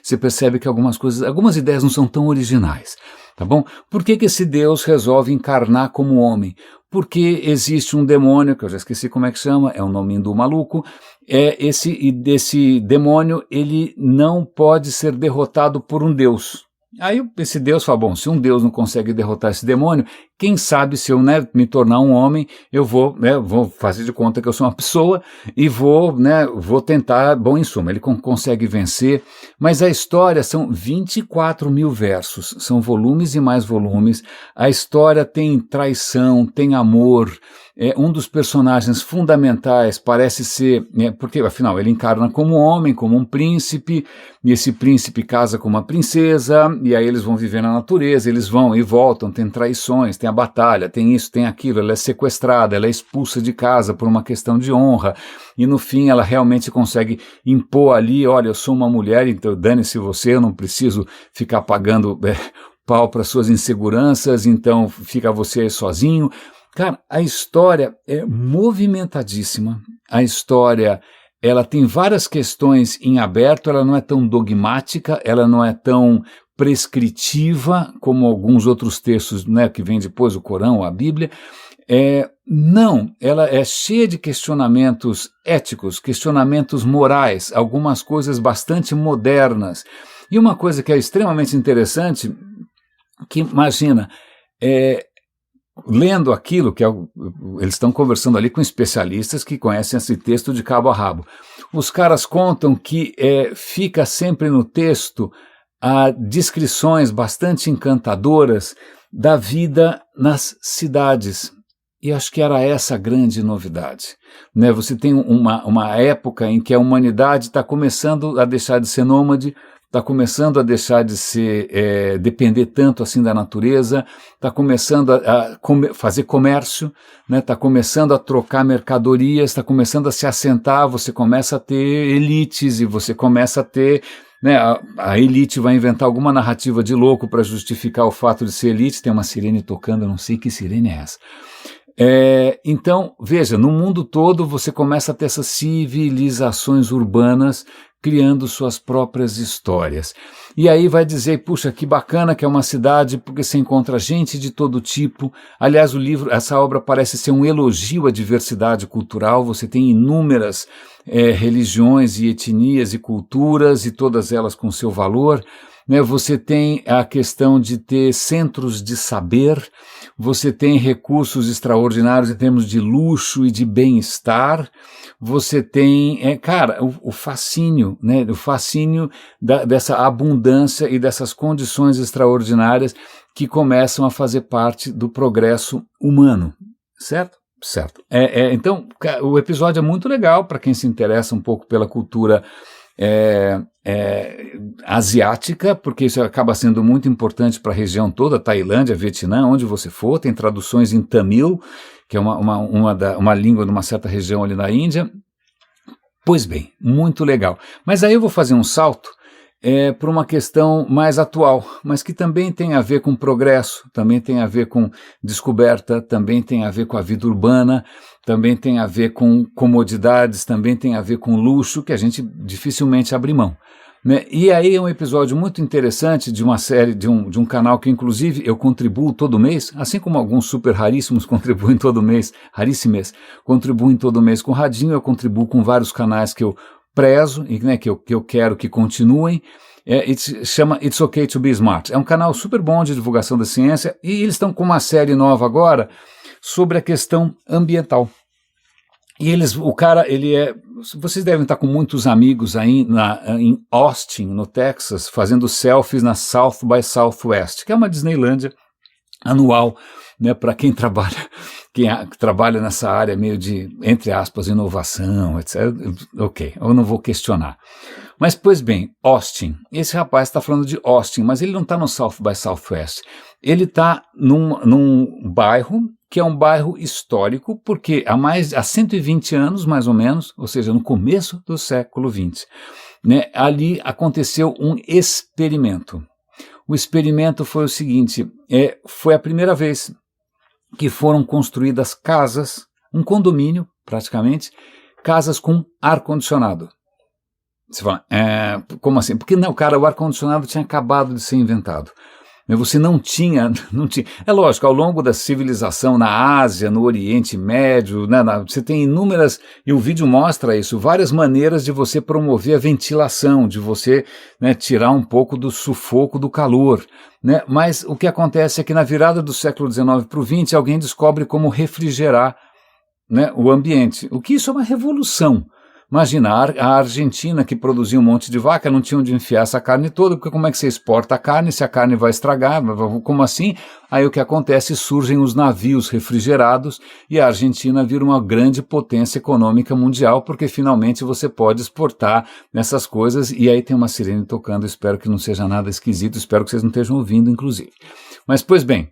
você percebe que algumas ideias não são tão originais, tá bom? Por que esse Deus resolve encarnar como homem? Porque existe um demônio, que eu já esqueci como é que chama, é um nominho do maluco, esse demônio, ele não pode ser derrotado por um Deus. Aí esse Deus fala, bom, se um Deus não consegue derrotar esse demônio, quem sabe se eu, me tornar um homem, eu vou fazer de conta que eu sou uma pessoa e vou tentar, bom, em suma, ele consegue vencer, mas a história são 24 mil versos, são volumes e mais volumes, a história tem traição, tem amor, um dos personagens fundamentais parece ser, porque afinal ele encarna como homem, como um príncipe, e esse príncipe casa com uma princesa, e aí eles vão viver na natureza, eles vão e voltam, tem traições, tem a batalha, tem isso, tem aquilo, ela é sequestrada, ela é expulsa de casa por uma questão de honra, e no fim ela realmente consegue impor ali, olha, eu sou uma mulher, então dane-se você, eu não preciso ficar pagando pau para suas inseguranças, então fica você aí sozinho. Cara, a história é movimentadíssima, a história ela tem várias questões em aberto, ela não é tão dogmática, ela não é tão prescritiva como alguns outros textos, que vêm depois, o Corão ou a Bíblia. Não, ela é cheia de questionamentos éticos, questionamentos morais, algumas coisas bastante modernas. E uma coisa que é extremamente interessante, que imagina, lendo aquilo, eles estão conversando ali com especialistas que conhecem esse texto de cabo a rabo. Os caras contam que fica sempre no texto descrições bastante encantadoras da vida nas cidades. E acho que era essa a grande novidade. Você tem uma época em que a humanidade está começando a deixar de ser nômade, está começando a deixar de depender tanto assim da natureza, está começando a fazer comércio, está começando a trocar mercadorias, está começando a se assentar, você começa a ter elites e você começa a ter... a elite vai inventar alguma narrativa de louco para justificar o fato de ser elite, tem uma sirene tocando, eu não sei que sirene é essa. Então, veja, no mundo todo você começa a ter essas civilizações urbanas criando suas próprias histórias. E aí vai dizer, puxa, que bacana que é uma cidade, porque você encontra gente de todo tipo. Aliás, essa obra parece ser um elogio à diversidade cultural, você tem inúmeras religiões e etnias e culturas, e todas elas com seu valor. Você tem a questão de ter centros de saber, você tem recursos extraordinários em termos de luxo e de bem-estar, você tem, o fascínio, o fascínio dessa abundância e dessas condições extraordinárias que começam a fazer parte do progresso humano, certo? Certo. Então, o episódio é muito legal para quem se interessa um pouco pela cultura asiática, porque isso acaba sendo muito importante para a região toda, Tailândia, Vietnã, onde você for, tem traduções em Tamil, que é uma língua de uma certa região ali na Índia. Pois bem, muito legal. Mas aí eu vou fazer um salto para uma questão mais atual, mas que também tem a ver com progresso, também tem a ver com descoberta, também tem a ver com a vida urbana, também tem a ver com comodidades, também tem a ver com luxo, que a gente dificilmente abre mão. E aí é um episódio muito interessante de uma série, de um canal que inclusive eu contribuo todo mês, assim como alguns super raríssimos contribuem todo mês, raríssimas, contribuem todo mês com o Radinho, eu contribuo com vários canais que eu prezo e que eu quero que continuem. Chama It's Okay to Be Smart. É um canal super bom de divulgação da ciência e eles estão com uma série nova agora sobre a questão ambiental. E vocês devem estar com muitos amigos aí em Austin, no Texas, fazendo selfies na South by Southwest, que é uma Disneylândia anual, para quem trabalha nessa área meio de, entre aspas, inovação, etc. Ok, eu não vou questionar. Mas, pois bem, Austin, esse rapaz está falando de Austin, mas ele não está no South by Southwest, ele está num bairro que é um bairro histórico, porque há 120 anos, mais ou menos, ou seja, no começo do século XX, ali aconteceu um experimento. O experimento foi o seguinte, foi a primeira vez que foram construídas casas, um condomínio, praticamente, casas com ar-condicionado. Você fala, como assim? Porque não, cara, o ar-condicionado tinha acabado de ser inventado. Você não tinha. É lógico, ao longo da civilização na Ásia, no Oriente Médio, né, você tem inúmeras, e o vídeo mostra isso, várias maneiras de você promover a ventilação, de você, né, tirar um pouco do sufoco do calor. Né? Mas o que acontece é que na virada do século XIX para o XX, alguém descobre como refrigerar, né, o ambiente. O que isso é uma revolução. Imagina, a Argentina, que produzia um monte de vaca, não tinha onde enfiar essa carne toda, porque como é que você exporta a carne, se a carne vai estragar, como assim? Aí o que acontece, surgem os navios refrigerados e a Argentina vira uma grande potência econômica mundial, porque finalmente você pode exportar essas coisas, e aí tem uma sirene tocando, espero que não seja nada esquisito, espero que vocês não estejam ouvindo, inclusive. Mas, pois bem,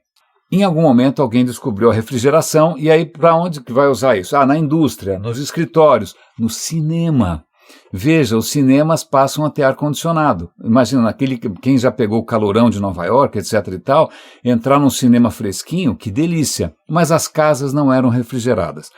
em algum momento alguém descobriu a refrigeração, e aí para onde que vai usar isso? Na indústria, nos escritórios, no cinema. Veja, os cinemas passam a ter ar-condicionado. Imagina, quem já pegou o calorão de Nova York, etc e tal, entrar num cinema fresquinho, que delícia, mas as casas não eram refrigeradas.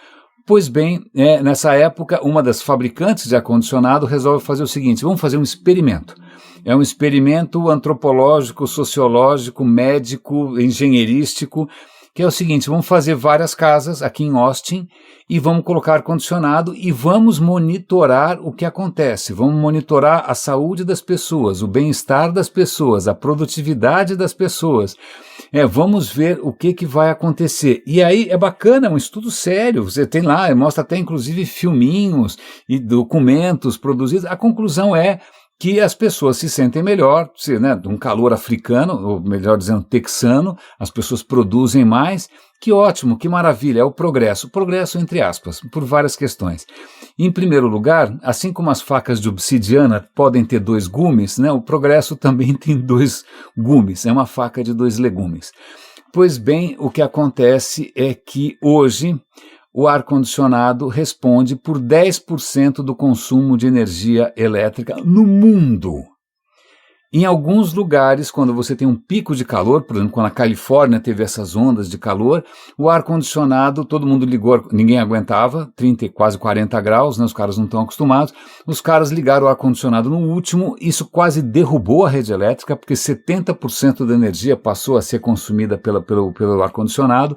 Pois bem, nessa época, uma das fabricantes de ar-condicionado resolve fazer o seguinte, vamos fazer um experimento. É um experimento antropológico, sociológico, médico, engenheirístico, que é o seguinte, vamos fazer várias casas aqui em Austin e vamos colocar ar-condicionado e vamos monitorar o que acontece, vamos monitorar a saúde das pessoas, o bem-estar das pessoas, a produtividade das pessoas. Vamos ver o que vai acontecer. E aí é bacana, é um estudo sério, você tem lá, mostra até inclusive filminhos e documentos produzidos. A conclusão é que as pessoas se sentem melhor, né, um calor africano, ou melhor dizendo, texano, as pessoas produzem mais, que ótimo, que maravilha, é o progresso entre aspas, por várias questões. Em primeiro lugar, assim como as facas de obsidiana podem ter 2 gumes, né, o progresso também tem 2 gumes, é uma faca de 2 legumes. Pois bem, o que acontece é que hoje o ar-condicionado responde por 10% do consumo de energia elétrica no mundo. Em alguns lugares, quando você tem um pico de calor, por exemplo, quando a Califórnia teve essas ondas de calor, o ar-condicionado, todo mundo ligou, ninguém aguentava, 30, quase 40 graus, né, os caras não estão acostumados, os caras ligaram o ar-condicionado no último, isso quase derrubou a rede elétrica, porque 70% da energia passou a ser consumida pelo ar-condicionado.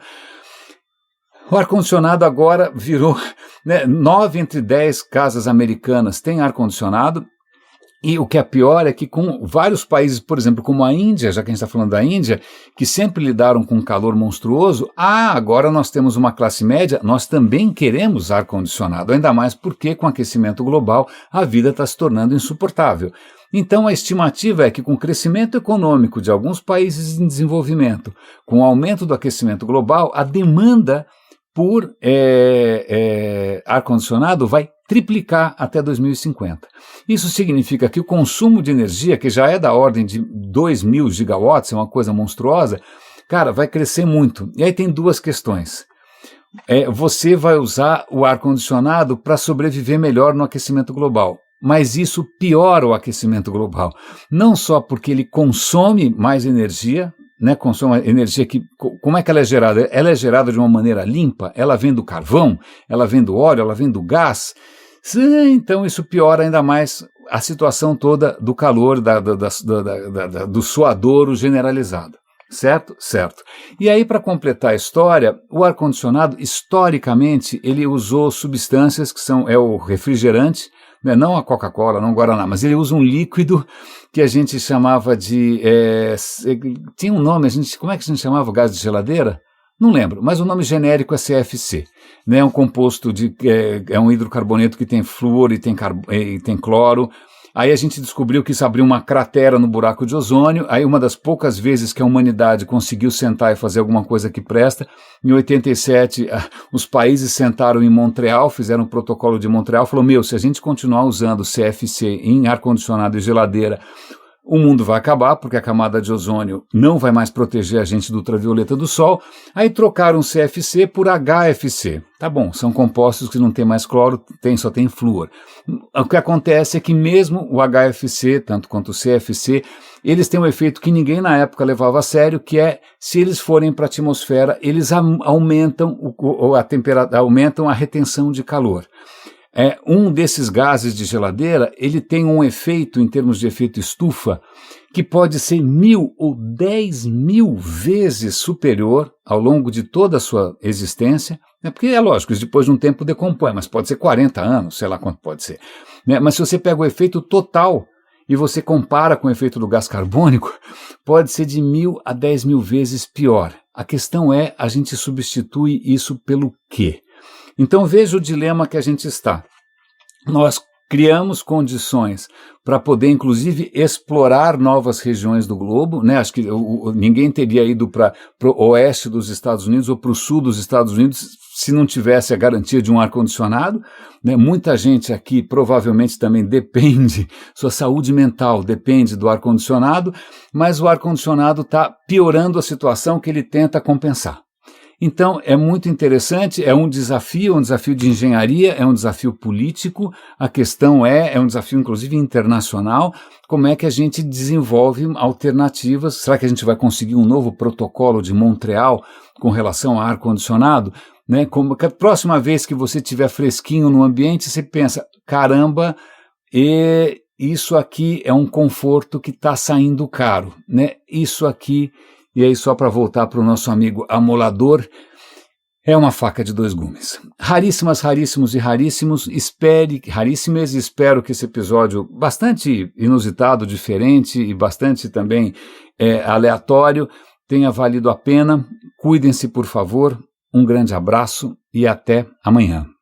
O ar-condicionado agora virou, né, 9 entre 10 casas americanas têm ar-condicionado, e o que é pior é que com vários países, por exemplo, como a Índia, já que a gente está falando da Índia, que sempre lidaram com um calor monstruoso, agora nós temos uma classe média, nós também queremos ar-condicionado, ainda mais porque com o aquecimento global a vida está se tornando insuportável. Então a estimativa é que com o crescimento econômico de alguns países em desenvolvimento, com o aumento do aquecimento global, a demanda por ar-condicionado vai triplicar até 2050. Isso significa que o consumo de energia, que já é da ordem de 2.000 gigawatts, é uma coisa monstruosa, cara, vai crescer muito. E aí tem 2 questões. Você vai usar o ar-condicionado para sobreviver melhor no aquecimento global. Mas isso piora o aquecimento global. Não só porque ele consome mais energia, né, consome energia que, como é que ela é gerada? Ela é gerada de uma maneira limpa? Ela vem do carvão? Ela vem do óleo? Ela vem do gás? Então isso piora ainda mais a situação toda do calor, do suadouro generalizado. Certo? Certo. E aí, para completar a história, o ar-condicionado, historicamente, ele usou substâncias que são o refrigerante, né, não a Coca-Cola, não o Guaraná, mas ele usa um líquido que a gente chamava de... tinha um nome, como é que a gente chamava o gás de geladeira? Não lembro, mas o nome genérico é CFC. Né, é um composto é um hidrocarboneto que tem flúor e tem cloro. Aí a gente descobriu que isso abriu uma cratera no buraco de ozônio, aí uma das poucas vezes que a humanidade conseguiu sentar e fazer alguma coisa que presta, em 87 os países sentaram em Montreal, fizeram um protocolo de Montreal, falou, se a gente continuar usando CFC em ar-condicionado e geladeira, o mundo vai acabar, porque a camada de ozônio não vai mais proteger a gente do ultravioleta do sol. Aí trocaram o CFC por HFC. Tá bom, são compostos que não tem mais cloro, só tem flúor. O que acontece é que mesmo o HFC, tanto quanto o CFC, eles têm um efeito que ninguém na época levava a sério, que é, se eles forem para a atmosfera, eles aumentam a retenção de calor. Um desses gases de geladeira, ele tem um efeito, em termos de efeito estufa, que pode ser 1.000 ou 10.000 vezes superior ao longo de toda a sua existência, né? Porque é lógico, isso depois de um tempo decompõe, mas pode ser 40 anos, sei lá quanto pode ser. Né? Mas se você pega o efeito total e você compara com o efeito do gás carbônico, pode ser de 1.000 a 10.000 vezes pior. A questão é, a gente substitui isso pelo quê? Então veja o dilema que a gente está. Nós criamos condições para poder, inclusive, explorar novas regiões do globo, né? Acho que ninguém teria ido para o oeste dos Estados Unidos ou para o sul dos Estados Unidos se não tivesse a garantia de um ar-condicionado, né? Muita gente aqui provavelmente também depende, sua saúde mental depende do ar-condicionado, mas o ar-condicionado está piorando a situação que ele tenta compensar. Então, é muito interessante, é um desafio de engenharia, é um desafio político, a questão é um desafio inclusive internacional, como é que a gente desenvolve alternativas, será que a gente vai conseguir um novo protocolo de Montreal com relação a ar-condicionado? Né? Como que a próxima vez que você estiver fresquinho no ambiente, você pensa, caramba, isso aqui é um conforto que está saindo caro, né? Isso aqui... E aí, só para voltar para o nosso amigo amolador, é uma faca de dois gumes. Raríssimos e raríssimos, raríssimas, espero que esse episódio bastante inusitado, diferente e bastante também aleatório tenha valido a pena. Cuidem-se, por favor, um grande abraço e até amanhã.